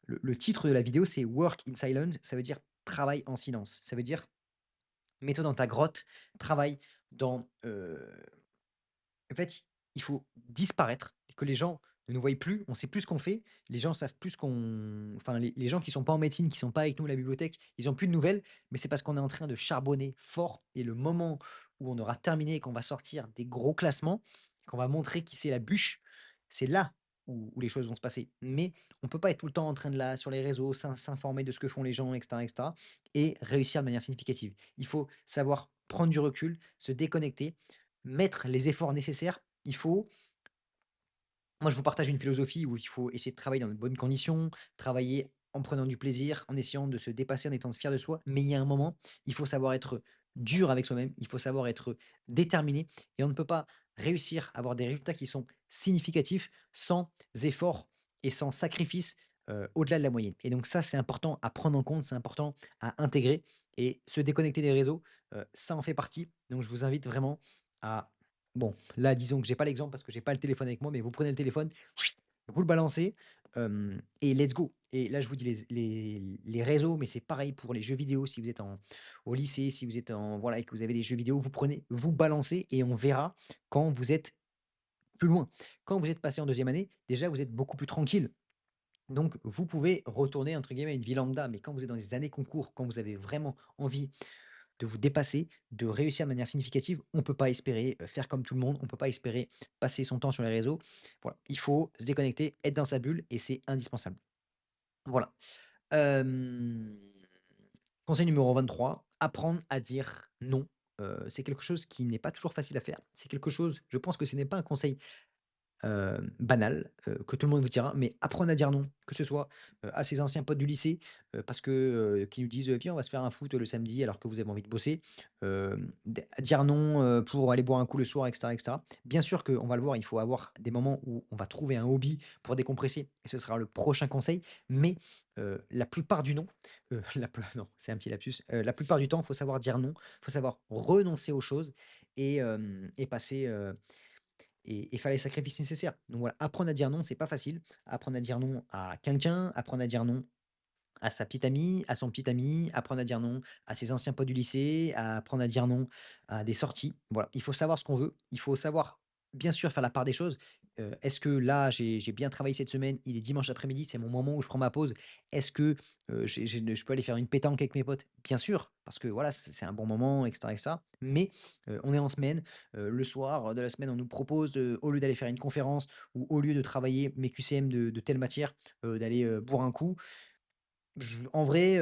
le titre de la vidéo, c'est Work in Silence, ça veut dire travail en silence. Ça veut dire mets-toi dans ta grotte, travaille dans, en fait, il faut disparaître, que les gens ne nous voient plus, on sait plus ce qu'on fait, les gens savent plus ce qu'on enfin les gens qui sont pas en médecine, qui sont pas avec nous à la bibliothèque, ils ont plus de nouvelles, mais c'est parce qu'on est en train de charbonner fort et le moment où on aura terminé et qu'on va sortir des gros classements, qu'on va montrer qui c'est la bûche, c'est là où les choses vont se passer. Mais on peut pas être tout le temps en train de là, sur les réseaux, s'informer de ce que font les gens et cetera et réussir de manière significative. Il faut savoir prendre du recul, se déconnecter, mettre les efforts nécessaires. Il faut Moi, je vous partage une philosophie où il faut essayer de travailler dans de bonnes conditions, travailler en prenant du plaisir, en essayant de se dépasser, en étant fier de soi. Mais il y a un moment, il faut savoir être dur avec soi-même, il faut savoir être déterminé et on ne peut pas réussir à avoir des résultats qui sont significatifs sans effort et sans sacrifice, au-delà de la moyenne. Et donc ça, c'est important à prendre en compte, c'est important à intégrer et se déconnecter des réseaux, ça en fait partie. Donc je vous invite vraiment à bon, là, disons que j'ai pas l'exemple parce que j'ai pas le téléphone avec moi, mais vous prenez le téléphone, vous le balancez, et let's go. Et là, je vous dis les réseaux, mais c'est pareil pour les jeux vidéo. Si vous êtes au lycée, si vous êtes voilà et que vous avez des jeux vidéo, vous prenez, vous balancez et on verra quand vous êtes plus loin. Quand vous êtes passé en deuxième année, déjà, vous êtes beaucoup plus tranquille. Donc, vous pouvez retourner entre guillemets à une vie lambda, mais quand vous êtes dans des années concours, quand vous avez vraiment envie de vous dépasser, de réussir de manière significative. On ne peut pas espérer, faire comme tout le monde, on ne peut pas espérer passer son temps sur les réseaux. Voilà, il faut se déconnecter, être dans sa bulle et c'est indispensable. Voilà. Hem, conseil numéro 23, apprendre à dire non. C'est quelque chose qui n'est pas toujours facile à faire. C'est quelque chose je pense que ce n'est pas un conseil banal, que tout le monde vous dira, mais apprendre à dire non, que ce soit, à ses anciens potes du lycée, parce que, qui nous disent: «Viens, on va se faire un foot le samedi», alors que vous avez envie de bosser. D dire non, pour aller boire un coup le soir et cetera et cetera. Bien sûr qu'on va le voir, il faut avoir des moments où on va trouver un hobby pour décompresser et ce sera le prochain conseil, mais la plupart du non, la ple non, c'est un petit lapsus, la plupart du temps, il faut savoir dire non, il faut savoir renoncer aux choses et passer, et faire les sacrifices nécessaires. Donc voilà, apprendre à dire non, c'est pas facile. Apprendre à dire non à quelqu'un, apprendre à dire non à sa petite amie, à son petit ami, apprendre à dire non à ses anciens potes du lycée, à apprendre à dire non à des sorties. Voilà, il faut savoir ce qu'on veut, il faut savoir, bien sûr, faire la part des choses. Est-ce que là, j'ai bien travaillé cette semaine, il est dimanche après-midi, c'est mon moment où je prends ma pause. Est-ce que, je peux aller faire une pétanque avec mes potes? Bien sûr, parce que voilà, c'est un bon moment et cetera. Mais, on est en semaine, le soir de la semaine, on nous propose, au lieu d'aller faire une conférence ou au lieu de travailler mes QCM de telle matière, d'aller, boire un coup. En vrai,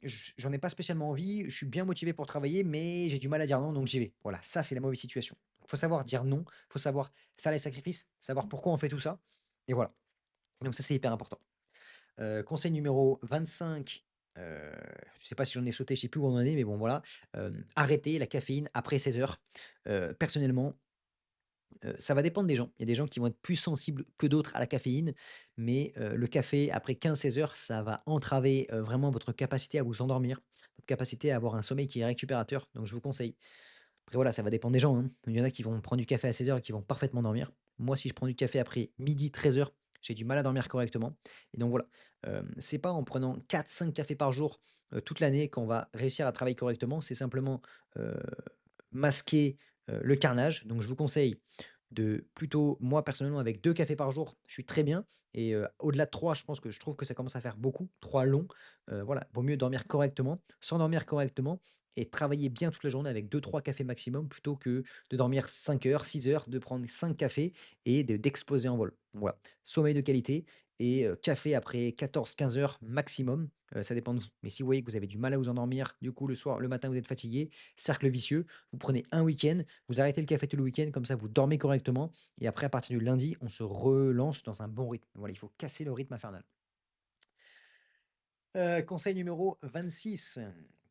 j'en ai pas spécialement envie. Je suis bien motivé pour travailler, mais j'ai du mal à dire non, donc j'y vais. Voilà, ça, c'est la mauvaise situation. Il faut savoir dire non, il faut savoir faire les sacrifices, savoir pourquoi on fait tout ça et voilà. Donc ça, c'est hyper important. Conseil numéro 25, je sais pas si j'en ai sauté, je sais plus où on en est, mais bon voilà, arrêter la caféine après 16:00. Personnellement, ça va dépendre des gens. Il y a des gens qui vont être plus sensibles que d'autres à la caféine, mais le café après 15-16 heures, ça va entraver, vraiment votre capacité à vous endormir, votre capacité à avoir un sommeil qui est récupérateur, donc je vous conseille. Après voilà, ça va dépendre des gens, hein. Il y en a qui vont prendre du café à 16 heures et qui vont parfaitement dormir. Moi, si je prends du café après 12:00-13 heures, j'ai du mal à dormir correctement et donc voilà, c'est pas en prenant 4-5 cafés par jour, toute l'année qu'on va réussir à travailler correctement. C'est simplement, heu, masquer, le carnage. Donc je vous conseille de plutôt moi personnellement avec 2 cafés par jour, je suis très bien et au-delà de 3, je trouve que ça commence à faire beaucoup, 3 longs. Voilà, vaut mieux dormir correctement, s'endormir correctement et travailler bien toute la journée avec 2-3 cafés maximum plutôt que de dormir 5 heures, 6 heures, de prendre 5 cafés et d'exploser en vol. Voilà, sommeil de qualité et café après 14-15 heures maximum, ça dépend de vous. Mais si vous voyez que vous avez du mal à vous endormir, du coup le matin vous êtes fatigué, cercle vicieux, vous prenez un week-end, vous arrêtez le café tout le week-end, comme ça vous dormez correctement et après à partir du lundi, on se relance dans un bon rythme. Voilà, il faut casser le rythme infernal. Conseil numéro 26,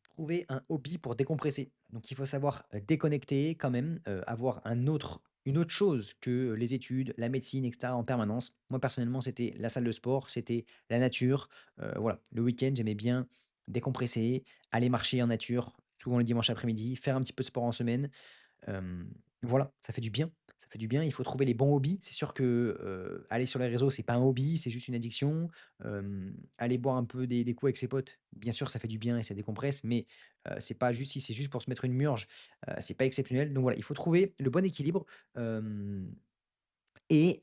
trouver un hobby pour décompresser. Donc il faut savoir, déconnecter quand même, avoir une autre chose que les études, la médecine et cetera en permanence. Moi personnellement, c'était la salle de sport, c'était la nature, voilà. Le week-end, j'aimais bien décompresser, aller marcher en nature, souvent le dimanche après-midi, faire un petit peu de sport en semaine. Hem, Voilà, ça fait du bien, ça fait du bien. Il faut trouver les bons hobbies. C'est sûr que, aller sur les réseaux, c'est pas un hobby, c'est juste une addiction. Aller boire un peu des coups avec ses potes, bien sûr, ça fait du bien et ça décompresse, mais, c'est pas juste si c'est juste pour se mettre une murge, c'est pas exceptionnel. Donc voilà, il faut trouver le bon équilibre, hem et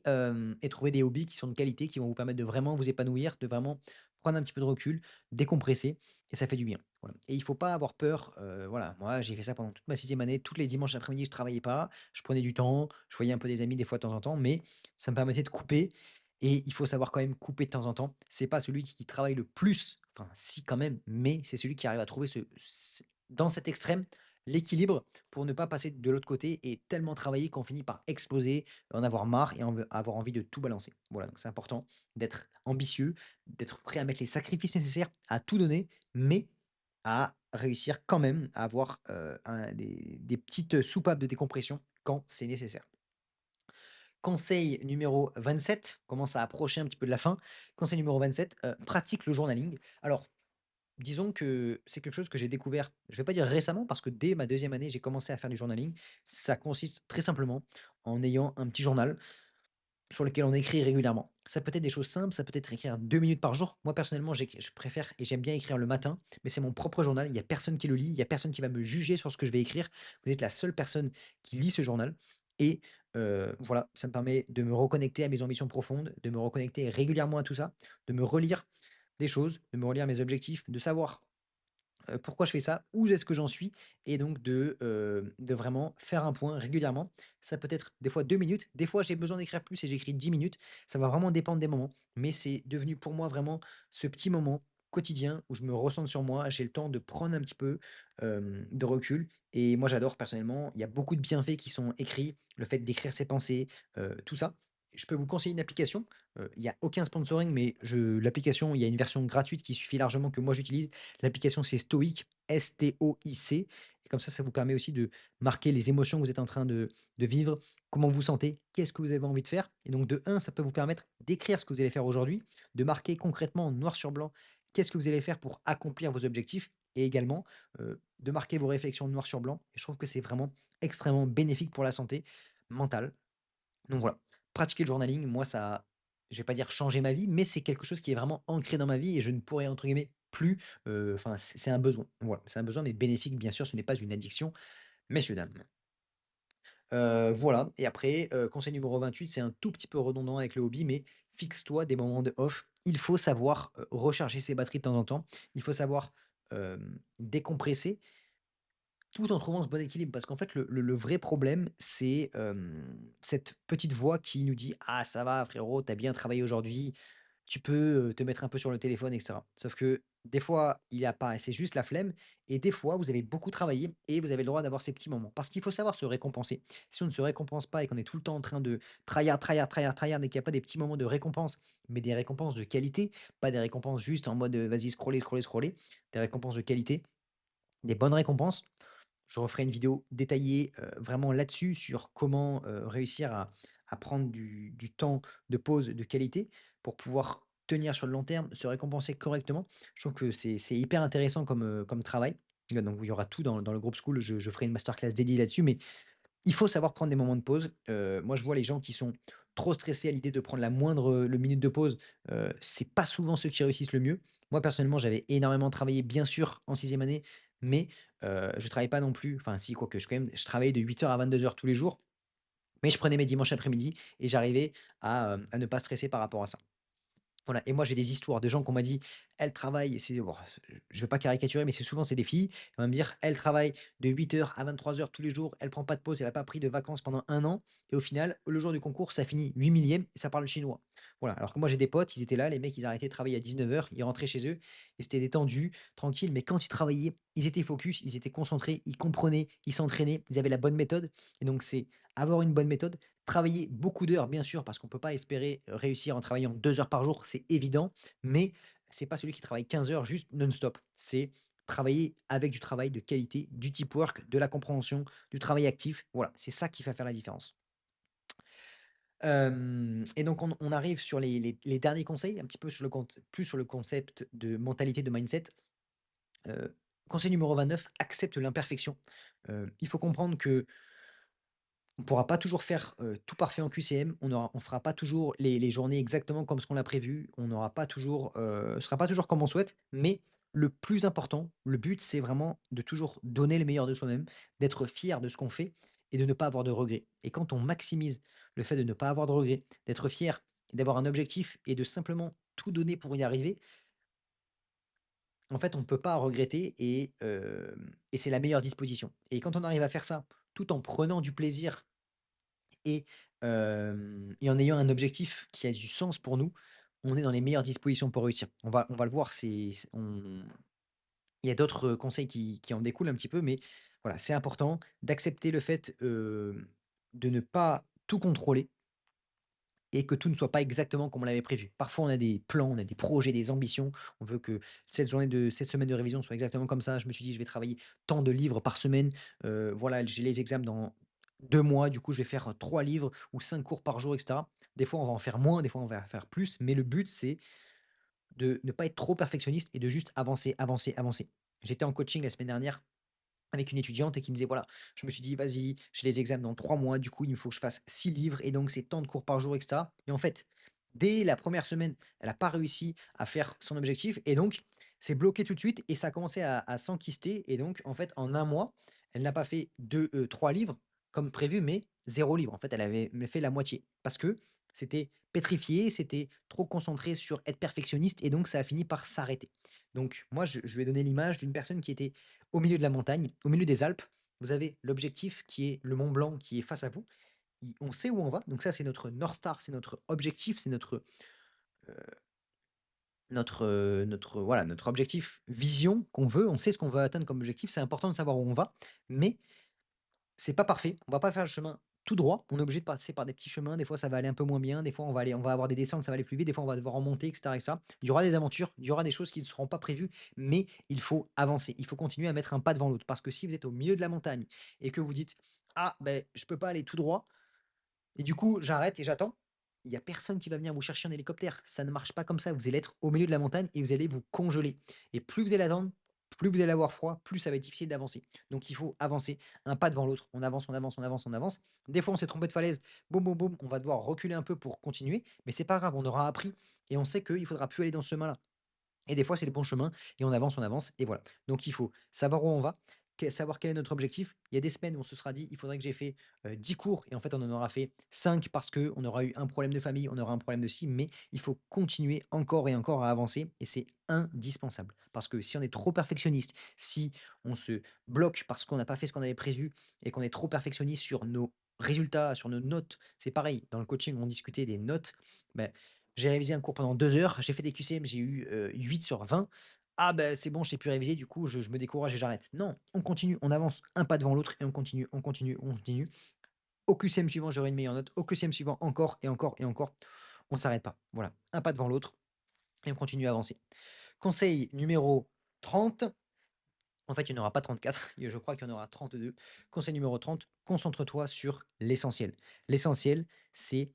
trouver des hobbies qui sont de qualité, qui vont vous permettre de vraiment vous épanouir, de vraiment prendre un petit peu de recul, décompresser et ça fait du bien. Voilà et il faut pas avoir peur, voilà, moi j'ai fait ça pendant toute ma sixième année, tous les dimanches après-midi je travaillais pas, je prenais du temps, je voyais un peu des amis des fois de temps en temps, mais ça me permettait de couper et il faut savoir quand même couper de temps en temps. C'est pas celui qui travaille le plus, enfin si quand même, mais c'est celui qui arrive à trouver dans cet extrême, l'équilibre pour ne pas passer de l'autre côté et tellement travailler qu'on finit par exploser, en avoir marre et avoir envie de tout balancer. Voilà, donc c'est important d'être ambitieux, d'être prêt à mettre les sacrifices nécessaires, à tout donner, mais à réussir quand même à avoir, des petites soupapes de décompression quand c'est nécessaire. Conseil numéro 27, on commence à approcher un petit peu de la fin. Conseil numéro 27, pratique le journaling. Alors, disons que c'est quelque chose que j'ai découvert, je vais pas dire récemment parce que dès ma deuxième année, j'ai commencé à faire du journaling. Ça consiste très simplement en ayant un petit journal sur lequel on écrit régulièrement. Ça peut être des choses simples, ça peut être écrire 2 minutes par jour. Moi, personnellement, je préfère et j'aime bien écrire le matin, mais c'est mon propre journal. Il y a personne qui le lit, il y a personne qui va me juger sur ce que je vais écrire. Vous êtes la seule personne qui lit ce journal et voilà, ça me permet de me reconnecter à mes ambitions profondes, de me reconnecter régulièrement à tout ça, de me relire des choses, de me relire mes objectifs, de savoir pourquoi je fais ça? Où est-ce que j'en suis? Et donc de vraiment faire un point régulièrement. Ça peut être des fois 2 minutes, des fois j'ai besoin d'écrire plus et j'écris 10 minutes. Ça va vraiment dépendre des moments, mais c'est devenu pour moi vraiment ce petit moment quotidien où je me recentre sur moi, j'ai le temps de prendre un petit peu, de recul et moi j'adore personnellement. Il y a beaucoup de bienfaits qui sont écrits, le fait d'écrire ses pensées, tout ça. Je peux vous conseiller une application, il y a aucun sponsoring, mais je l'application, il y a une version gratuite qui suffit largement que moi j'utilise. L'application, c'est Stoic, Stoic et comme ça vous permet aussi de marquer les émotions que vous êtes en train de vivre, comment vous vous sentez, qu'est-ce que vous avez envie de faire et donc de un, ça peut vous permettre d'écrire ce que vous allez faire aujourd'hui, de marquer concrètement noir sur blanc, qu'est-ce que vous allez faire pour accomplir vos objectifs et également, de marquer vos réflexions noir sur blanc et je trouve que c'est vraiment extrêmement bénéfique pour la santé mentale. Donc voilà, pratiquer le journaling, moi ça je vais pas dire changer ma vie, mais c'est quelque chose qui est vraiment ancré dans ma vie et je ne pourrais entre guillemets plus, enfin c'est un besoin. Voilà, c'est un besoin mais bénéfique bien sûr, ce n'est pas une addiction, messieurs dames. Voilà et après, conseil numéro 28, c'est un tout petit peu redondant avec le hobby, mais fixe-toi des moments de off. Il faut savoir, recharger ses batteries de temps en temps. Il faut savoir, décompresser tout en trouvant ce bon équilibre, parce qu'en fait, le vrai problème, c'est, cette petite voix qui nous dit: «Ah ça va frérot, tu as bien travaillé aujourd'hui, tu peux, te mettre un peu sur le téléphone» et cetera. Sauf que des fois, il y a pas c'est juste la flemme et des fois, vous avez beaucoup travaillé et vous avez le droit d'avoir ces petits moments. Parce qu'il faut savoir se récompenser. Si on ne se récompense pas et qu'on est tout le temps en train de tryhard, tryhard, tryhard, tryhard et qu'il y a pas des petits moments de récompense, mais des récompenses de qualité, pas des récompenses juste en mode, vas-y scroller, scroller, scroller, des récompenses de qualité, des bonnes récompenses, je referai une vidéo détaillée, vraiment là-dessus, sur comment, réussir à prendre du temps de pause de qualité pour pouvoir tenir sur le long terme, se récompenser correctement. Je trouve que c'est hyper intéressant comme travail. Donc il y aura tout dans le groupe school, je ferai une masterclass dédiée là-dessus, mais il faut savoir prendre des moments de pause. Moi, je vois les gens qui sont trop stressés à l'idée de prendre la moindre, le minute de pause, c'est pas souvent ceux qui réussissent le mieux. Moi, personnellement, j'avais énormément travaillé, bien sûr, en sixième année, mais je travaillais pas non plus enfin si, quoique, je travaillais de 8 heures à 22 heures tous les jours, mais je prenais mes dimanches après-midi et j'arrivais à ne pas stresser par rapport à ça. Voilà et moi j'ai des histoires de gens qu'on m'a dit: «Elle travaille», c'est bon, je vais pas caricaturer, mais c'est des filles, on va me dire: «Elle travaille de 8 heures à 23 heures tous les jours, elle prend pas de pause, elle a pas pris de vacances pendant 1 an et au final, le jour du concours, ça finit 8 millième et ça parle chinois». Voilà, alors que moi j'ai des potes, ils étaient là, les mecs, ils arrêtaient de travailler à 19 heures, ils rentraient chez eux et c'était détendu, tranquille, mais quand ils travaillaient, ils étaient focus, ils étaient concentrés, ils comprenaient, ils s'entraînaient, ils avaient la bonne méthode et donc c'est avoir une bonne méthode, travailler beaucoup d'heures, bien sûr, parce qu'on ne peut pas espérer réussir en travaillant 2 heures par jour, c'est évident, mais c'est pas celui qui travaille 15 heures juste non-stop. C'est travailler avec du travail de qualité, du deep work, de la compréhension, du travail actif. Voilà, c'est ça qui va faire la différence. Et donc on arrive sur les derniers conseils, un petit peu sur plus sur le concept de mentalité, de mindset. Conseil numéro 29, accepte l'imperfection. Il faut comprendre que On pourra pas toujours faire, tout parfait en QCM. On fera pas toujours les journées exactement comme ce qu'on a prévu. On n'aura pas toujours, ce sera pas toujours comme on souhaite, mais le plus important, le but, c'est vraiment de toujours donner le meilleur de soi-même, d'être fier de ce qu'on fait et de ne pas avoir de regrets. Et quand on maximise le fait de ne pas avoir de regrets, d'être fier et d'avoir un objectif et de simplement tout donner pour y arriver, en fait, on ne peut pas regretter et c'est la meilleure disposition. Et quand on arrive à faire ça, tout en prenant du plaisir et et en ayant un objectif qui a du sens pour nous, on est dans les meilleures dispositions pour réussir. On va le voir, c'est on il y a d'autres, conseils qui en découlent un petit peu, mais voilà, c'est important d'accepter le fait, de ne pas tout contrôler et que tout ne soit pas exactement comme on l'avait prévu. Parfois, on a des plans, on a des projets, des ambitions. On veut que cette semaine de révision soit exactement comme ça. Je me suis dit: «Je vais travailler tant de livres par semaine». Voilà, j'ai les examens dans 2 mois, du coup, je vais faire, 3 livres ou 5 cours par jour et cetera. Des fois, on va en faire moins, des fois, on va en faire plus, mais le but, c'est de ne pas être trop perfectionniste et de juste avancer, avancer, avancer. J'étais en coaching la semaine dernière avec une étudiante et qui me disait: «Voilà, je me suis dit: "Vas-y, j'ai les examens dans 3 mois, du coup, il me faut que je fasse 6 livres et donc c'est tant de cours par jour" et cetera». Et en fait, dès la première semaine, elle a pas réussi à faire son objectif et donc c'est bloqué tout de suite et ça a commencé à s'enkyster et donc en fait, en un mois, elle n'a pas fait 3 livres comme prévu, mais 0 livre. En fait, elle avait mais fait la moitié parce que c'était pétrifié, c'était trop concentré sur être perfectionniste et donc ça a fini par s'arrêter. Donc moi, je lui ai donné l'image d'une personne qui était au milieu de la montagne, au milieu des Alpes, vous avez l'objectif qui est le Mont Blanc qui est face à vous. On sait où on va. Donc ça, c'est notre North Star, c'est notre objectif, c'est voilà, notre objectif, vision qu'on veut. On sait ce qu'on veut atteindre comme objectif. C'est important de savoir où on va, mais c'est pas parfait. On va pas faire le chemin tout droit. On est obligé de passer par des petits chemins. Des fois, ça va aller un peu moins bien. Des fois, on va avoir des descentes, ça va aller plus vite. Des fois, on va devoir remonter, etc., etc. Il y aura des aventures, il y aura des choses qui ne seront pas prévues, mais il faut avancer. Il faut continuer à mettre un pas devant l'autre. Parce que si vous êtes au milieu de la montagne et que vous dites: «Ah, ben, je peux pas aller tout droit, et du coup, j'arrête et j'attends». Il y a personne qui va venir vous chercher en hélicoptère. Ça ne marche pas comme ça. Vous allez être au milieu de la montagne et vous allez vous congeler. Et plus vous allez attendre, plus vous allez avoir froid, plus ça va être difficile d'avancer. Donc il faut avancer un pas devant l'autre. On avance, on avance, on avance, on avance. Des fois, on s'est trompé de falaise. Boum, boum, boum. On va devoir reculer un peu pour continuer. Mais c'est pas grave. On aura appris et on sait qu'il faudra plus aller dans ce chemin-là. Et des fois, c'est le bon chemin et on avance et voilà. Donc il faut savoir où on va, savoir quel est notre objectif. Il y a des semaines où on se sera dit: «Il faudrait que j'ai fait, 10 cours» et en fait, on en aura fait 5 parce qu'on aura eu un problème de famille, on aura un problème de ci, mais il faut continuer encore et encore à avancer et c'est indispensable. Parce que si on est trop perfectionniste, si on se bloque parce qu'on n'a pas fait ce qu'on avait prévu et qu'on est trop perfectionniste sur nos résultats, sur nos notes, c'est pareil, dans le coaching, on discutait des notes, ben j'ai révisé un cours pendant 2 heures, j'ai fait des QCM, j'ai eu, 8 sur 20. Ah ben c'est bon, je sais plus réviser, du coup je me décourage et j'arrête. Non, on continue, on avance un pas devant l'autre et on continue, on continue, on continue. Au QCM suivant, j'aurai une meilleure note. Au QCM suivant, encore et encore et encore. On s'arrête pas. Voilà, un pas devant l'autre et on continue à avancer. Conseil numéro 30. En fait, il n'y en aura pas 34, je crois qu'il y en aura 32. Conseil numéro 30. Concentre-toi sur l'essentiel. L'essentiel, c'est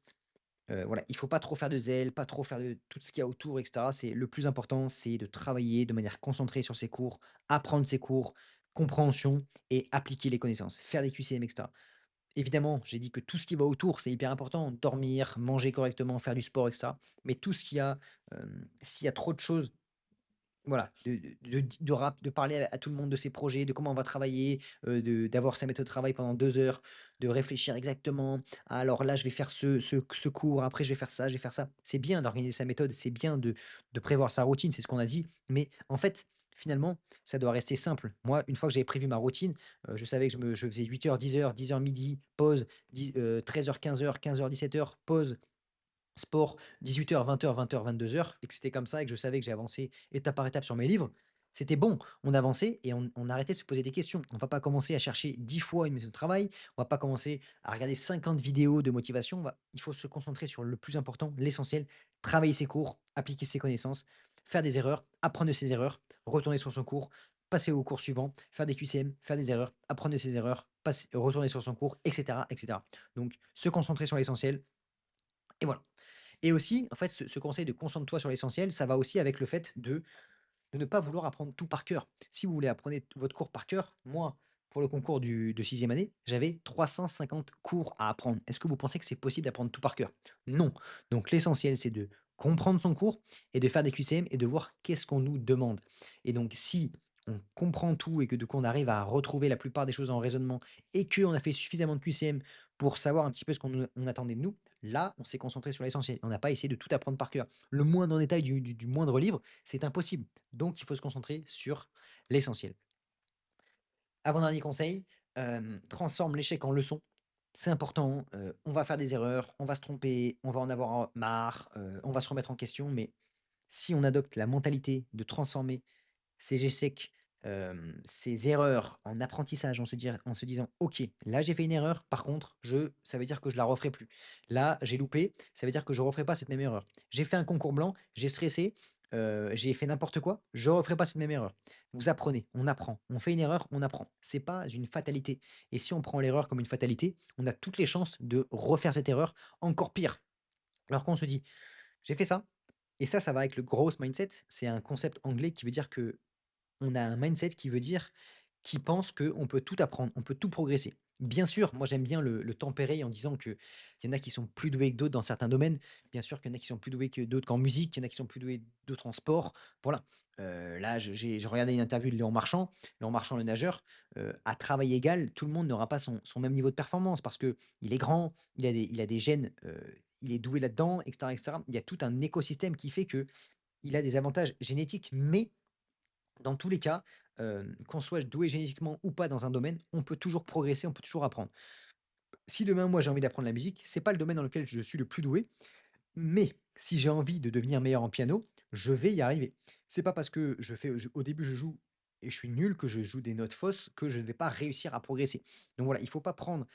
voilà, il faut pas trop faire de zèle, pas trop faire de tout ce qu'il y a autour et cetera. C'est le plus important, c'est de travailler de manière concentrée sur ses cours, apprendre ses cours, compréhension et appliquer les connaissances, faire des QCM et cetera. Évidemment, j'ai dit que tout ce qui va autour, c'est hyper important, dormir, manger correctement, faire du sport et cetera. Mais tout ce qu'il y a, s'il y a trop de choses, voilà, de parler à tout le monde de ses projets, de comment on va travailler, d'avoir sa méthode de travail pendant 2 heures, de réfléchir exactement: «Ah alors là, je vais faire ce cours, après je vais faire ça, je vais faire ça». C'est bien d'organiser sa méthode, c'est bien de prévoir sa routine, c'est ce qu'on a dit, mais en fait, finalement, ça doit rester simple. Moi, une fois que j'avais prévu ma routine, je savais que je faisais 8 heures, 10 heures, 10 heures midi, pause, 13 heures, 15 heures, 15 heures, 17 heures, pause, sport, 18 heures, 20 heures, 20 heures, 22 heures, et que c'était comme ça et que je savais que j'ai avancé étape par étape sur mes livres, c'était bon. On avançait et on arrêtait de se poser des questions. On va pas commencer à chercher 10 fois une méthode de travail, on va pas commencer à regarder 50 vidéos de motivation, il faut se concentrer sur le plus important, l'essentiel, travailler ses cours, appliquer ses connaissances, faire des erreurs, apprendre de ses erreurs, retourner sur son cours, passer au cours suivant, faire des QCM, faire des erreurs, apprendre de ses erreurs, retourner sur son cours, etc., etc. Donc se concentrer sur l'essentiel et voilà. Et aussi, en fait, ce conseil de concentre-toi sur l'essentiel, ça va aussi avec le fait de ne pas vouloir apprendre tout par cœur. Si vous voulez apprendre votre cours par cœur, moi, Pour le concours de sixième année, j'avais 350 cours à apprendre. Est-ce que vous pensez que c'est possible d'apprendre tout par cœur? Non. Donc l'essentiel, c'est de comprendre son cours et de faire des QCM et de voir qu'est-ce qu'on nous demande. Et donc si on comprend tout et que du coup on arrive à retrouver la plupart des choses en raisonnement et qu'on a fait suffisamment de QCM pour savoir un petit peu ce qu'on attendait de nous, là, on s'est concentré sur l'essentiel. On n'a pas essayé de tout apprendre par cœur. Le moindre détail du moindre livre, c'est impossible. Donc il faut se concentrer sur l'essentiel. Avant-dernier conseil, transforme l'échec en leçon. C'est important, on va faire des erreurs, on va se tromper, on va en avoir marre, on va se remettre en question, mais si on adopte la mentalité de transformer ces échecs, ces erreurs en apprentissage, en se disant: «OK, là j'ai fait une erreur, par contre ça veut dire que je la referai plus. Là, j'ai loupé, ça veut dire que je referai pas cette même erreur. J'ai fait un concours blanc, j'ai stressé, j'ai fait n'importe quoi, je referai pas cette même erreur». Vous apprenez, on apprend, on fait une erreur, on apprend. C'est pas une fatalité et si on prend l'erreur comme une fatalité, on a toutes les chances de refaire cette erreur encore pire. Alors qu'on se dit: «J'ai fait ça» et ça va avec le growth mindset. C'est un concept anglais qui veut dire que on a un mindset qui veut dire qui pense qu'on peut tout apprendre, on peut tout progresser. Bien sûr, moi j'aime bien le tempérer en disant qu'il y en a qui sont plus doués que d'autres dans certains domaines. Bien sûr qu'il y en a qui sont plus doués que d'autres qu'en musique, il y en a qui sont plus doués d'autres en sport. Voilà. Là, j'ai regardé une interview de Léon Marchand. Léon Marchand, le nageur, à travail égal, tout le monde n'aura pas son même niveau de performance parce que il est grand, il a des gènes, il est doué là-dedans, etc., etc. Il y a tout un écosystème qui fait que il a des avantages génétiques, mais dans tous les cas, qu'on soit doué génétiquement ou pas dans un domaine, on peut toujours progresser, on peut toujours apprendre. Si demain, moi, j'ai envie d'apprendre la musique, c'est pas le domaine dans lequel je suis le plus doué, mais si j'ai envie de devenir meilleur en piano, je vais y arriver. C'est pas parce que au début, je joue et je suis nul, que je joue des notes fausses, que je ne vais pas réussir à progresser. Donc voilà, il faut pas prendre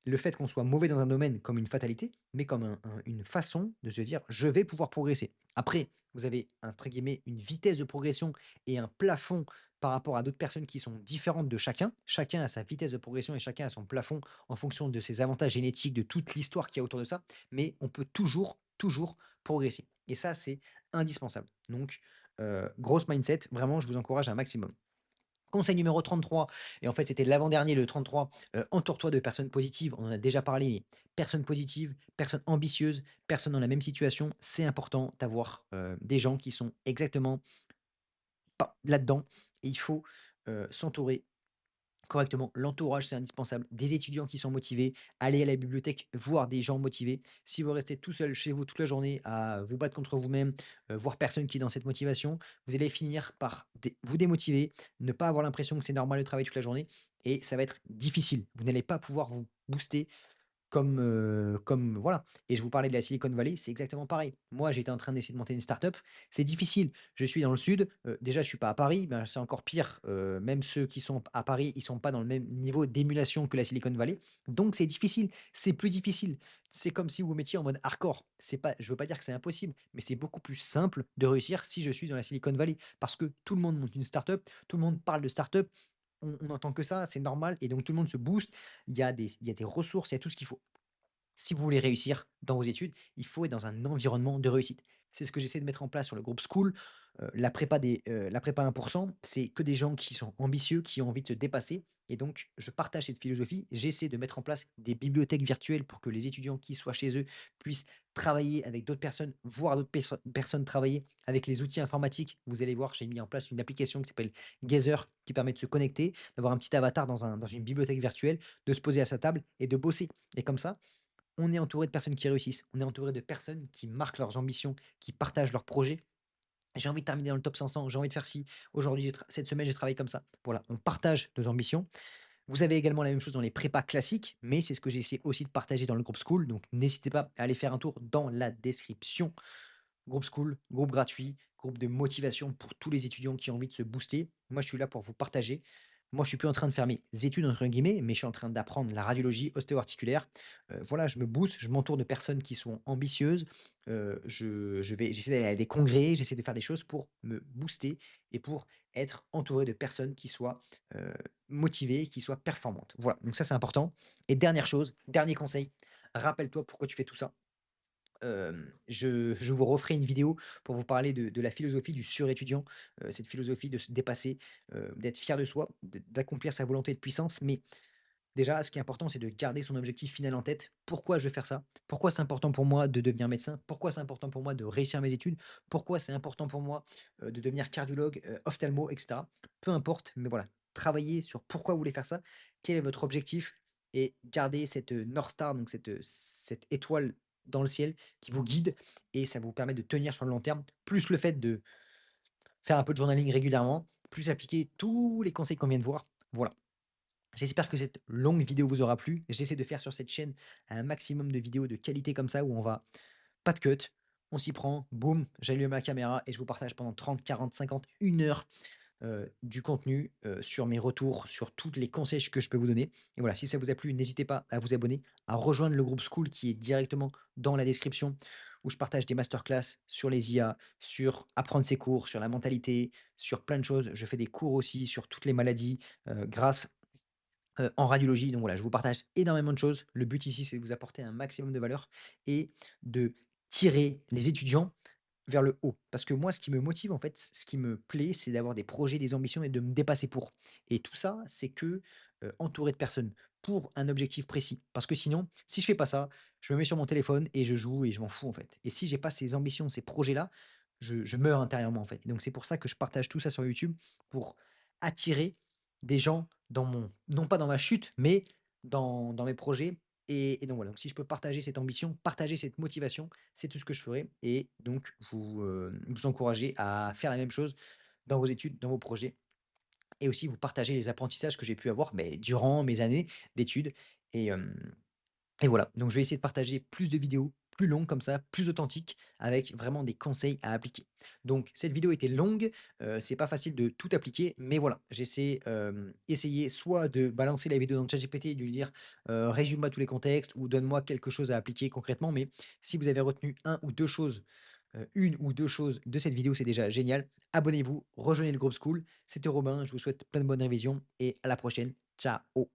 le fait qu'on soit mauvais dans un domaine comme une fatalité, mais comme une façon de se dire: «Je vais pouvoir progresser». Après, vous avez, entre guillemets, «une vitesse de progression» et un plafond par rapport à d'autres personnes qui sont différentes de chacun. Chacun a sa vitesse de progression et chacun a son plafond en fonction de ses avantages génétiques, de toute l'histoire qu'il y a autour de ça, mais on peut toujours, toujours progresser et ça, c'est indispensable. Donc, grosse mindset, vraiment, je vous encourage un maximum. Conseil numéro 33 et en fait, c'était l'avant-dernier, le 33, entoure-toi de personnes positives. On en a déjà parlé, mais personnes positives, personnes ambitieuses, personnes dans la même situation. C'est important d'avoir, des gens qui sont exactement pas là-dedans et il faut, s'entourer correctement. L'entourage, c'est indispensable. Des étudiants qui sont motivés, aller à la bibliothèque, voir des gens motivés. Si vous restez tout seul chez vous toute la journée à vous battre contre vous-même, voir personne qui est dans cette motivation, vous allez finir par vous démotiver, ne pas avoir l'impression que c'est normal de travailler toute la journée et ça va être difficile. Vous n'allez pas pouvoir vous booster comme voilà et je vous parlais de la Silicon Valley, c'est exactement pareil. Moi, j'étais en train d'essayer de monter une start-up, c'est difficile. Je suis dans le sud, déjà je suis pas à Paris, ben, c'est encore pire, même ceux qui sont à Paris, ils sont pas dans le même niveau d'émulation que la Silicon Valley, donc c'est difficile, c'est plus difficile. C'est comme si vous mettiez en mode hardcore. C'est pas je veux pas dire que c'est impossible, mais c'est beaucoup plus simple de réussir si je suis dans la Silicon Valley parce que tout le monde monte une start-up, tout le monde parle de start-up, on entend que ça, c'est normal et donc tout le monde se booste. Il y a des ressources, il y a tout ce qu'il faut. Si vous voulez réussir dans vos études, il faut être dans un environnement de réussite. C'est ce que j'essaie de mettre en place sur le groupe School. La prépa 1%, c'est que des gens qui sont ambitieux, qui ont envie de se dépasser. Et donc, je partage cette philosophie. J'essaie de mettre en place des bibliothèques virtuelles pour que les étudiants qui soient chez eux puissent travailler avec d'autres personnes, voir d'autres personnes travailler avec les outils informatiques. Vous allez voir, j'ai mis en place une application qui s'appelle Gazer qui permet de se connecter, d'avoir un petit avatar dans une bibliothèque virtuelle, de se poser à sa table et de bosser. Et comme ça, on est entouré de personnes qui réussissent, on est entouré de personnes qui marquent leurs ambitions, qui partagent leurs projets. J'ai envie de terminer dans le top 500, j'ai envie de faire ci. Aujourd'hui, cette semaine, j'ai travaillé comme ça. Voilà, on partage nos ambitions. Vous avez également la même chose dans les prépas classiques, mais c'est ce que j'ai essayé aussi de partager dans le groupe School. Donc, n'hésitez pas à aller faire un tour dans la description. Groupe School, groupe gratuit, groupe de motivation pour tous les étudiants qui ont envie de se booster. Moi, je suis là pour vous partager. Moi, je suis plus en train de faire mes études, entre guillemets, mais je suis en train d'apprendre la radiologie ostéo-articulaire. Voilà, je me booste, je m'entoure de personnes qui sont ambitieuses. J'essaie d'aller à des congrès, j'essaie de faire des choses pour me booster et pour être entouré de personnes qui soient motivées, qui soient performantes. Voilà, donc ça, c'est important. Et dernière chose, dernier conseil, rappelle-toi pourquoi tu fais tout ça. Je vous referai une vidéo pour vous parler de la philosophie du surétudiant, cette philosophie de se dépasser, d'être fier de soi, d'accomplir sa volonté de puissance. Mais déjà, ce qui est important, c'est de garder son objectif final en tête. Pourquoi je veux faire ça? Pourquoi c'est important pour moi de devenir médecin? Pourquoi c'est important pour moi de réussir mes études? Pourquoi c'est important pour moi, de devenir cardiologue, ophtalmo et cetera? Peu importe, mais voilà, travaillez sur pourquoi vous voulez faire ça, quel est votre objectif et gardez cette, North Star, donc cette étoile dans le ciel qui vous guide et ça vous permet de tenir sur le long terme. Plus le fait de faire un peu de journaling régulièrement, plus appliquer tous les conseils qu'on vient de voir. Voilà. J'espère que cette longue vidéo vous aura plu. J'essaie de faire sur cette chaîne un maximum de vidéos de qualité comme ça où on va pas de cut, on s'y prend, boum, j'allume ma caméra et je vous partage pendant 30, 40, 50, 1 heure du contenu sur mes retours, sur tous les conseils que je peux vous donner. Et voilà, si ça vous a plu, n'hésitez pas à vous abonner, à rejoindre le groupe School qui est directement dans la description où je partage des masterclass sur les IA, sur apprendre ses cours, sur la mentalité, sur plein de choses. Je fais des cours aussi sur toutes les maladies grâce en radiologie. Donc voilà, je vous partage énormément de choses. Le but ici, c'est de vous apporter un maximum de valeur et de tirer les étudiants vers le haut. Parce que moi, ce qui me motive, en fait, ce qui me plaît, c'est d'avoir des projets, des ambitions et de me dépasser pour. Et tout ça, c'est que entouré de personnes pour un objectif précis. Parce que sinon, si je fais pas ça, je me mets sur mon téléphone et je joue et je m'en fous, en fait. Et si j'ai pas ces ambitions, ces projets-là, je meurs intérieurement, en fait. Et donc, c'est pour ça que je partage tout ça sur YouTube pour attirer des gens dans mon, non pas dans ma chute, mais dans mes projets. Et donc voilà, donc si je peux partager cette ambition, partager cette motivation, c'est tout ce que je ferai et donc vous encourager à faire la même chose dans vos études, dans vos projets et aussi vous partager les apprentissages que j'ai pu avoir, beh, durant mes années d'études et et voilà, donc je vais essayer de partager plus de vidéos, plus longues comme ça, plus authentiques, avec vraiment des conseils à appliquer. Donc cette vidéo était longue, c'est pas facile de tout appliquer, mais voilà, j'essaie, essayer soit de balancer la vidéo dans ChatGPT et de lui dire, «Résume-moi tous les contextes» ou «Donne-moi quelque chose à appliquer concrètement», mais si vous avez retenu un ou 2 choses, 1 ou 2 choses de cette vidéo, c'est déjà génial. Abonnez-vous, rejoignez le groupe School. C'était Robin, je vous souhaite plein de bonnes révisions et à la prochaine. Ciao.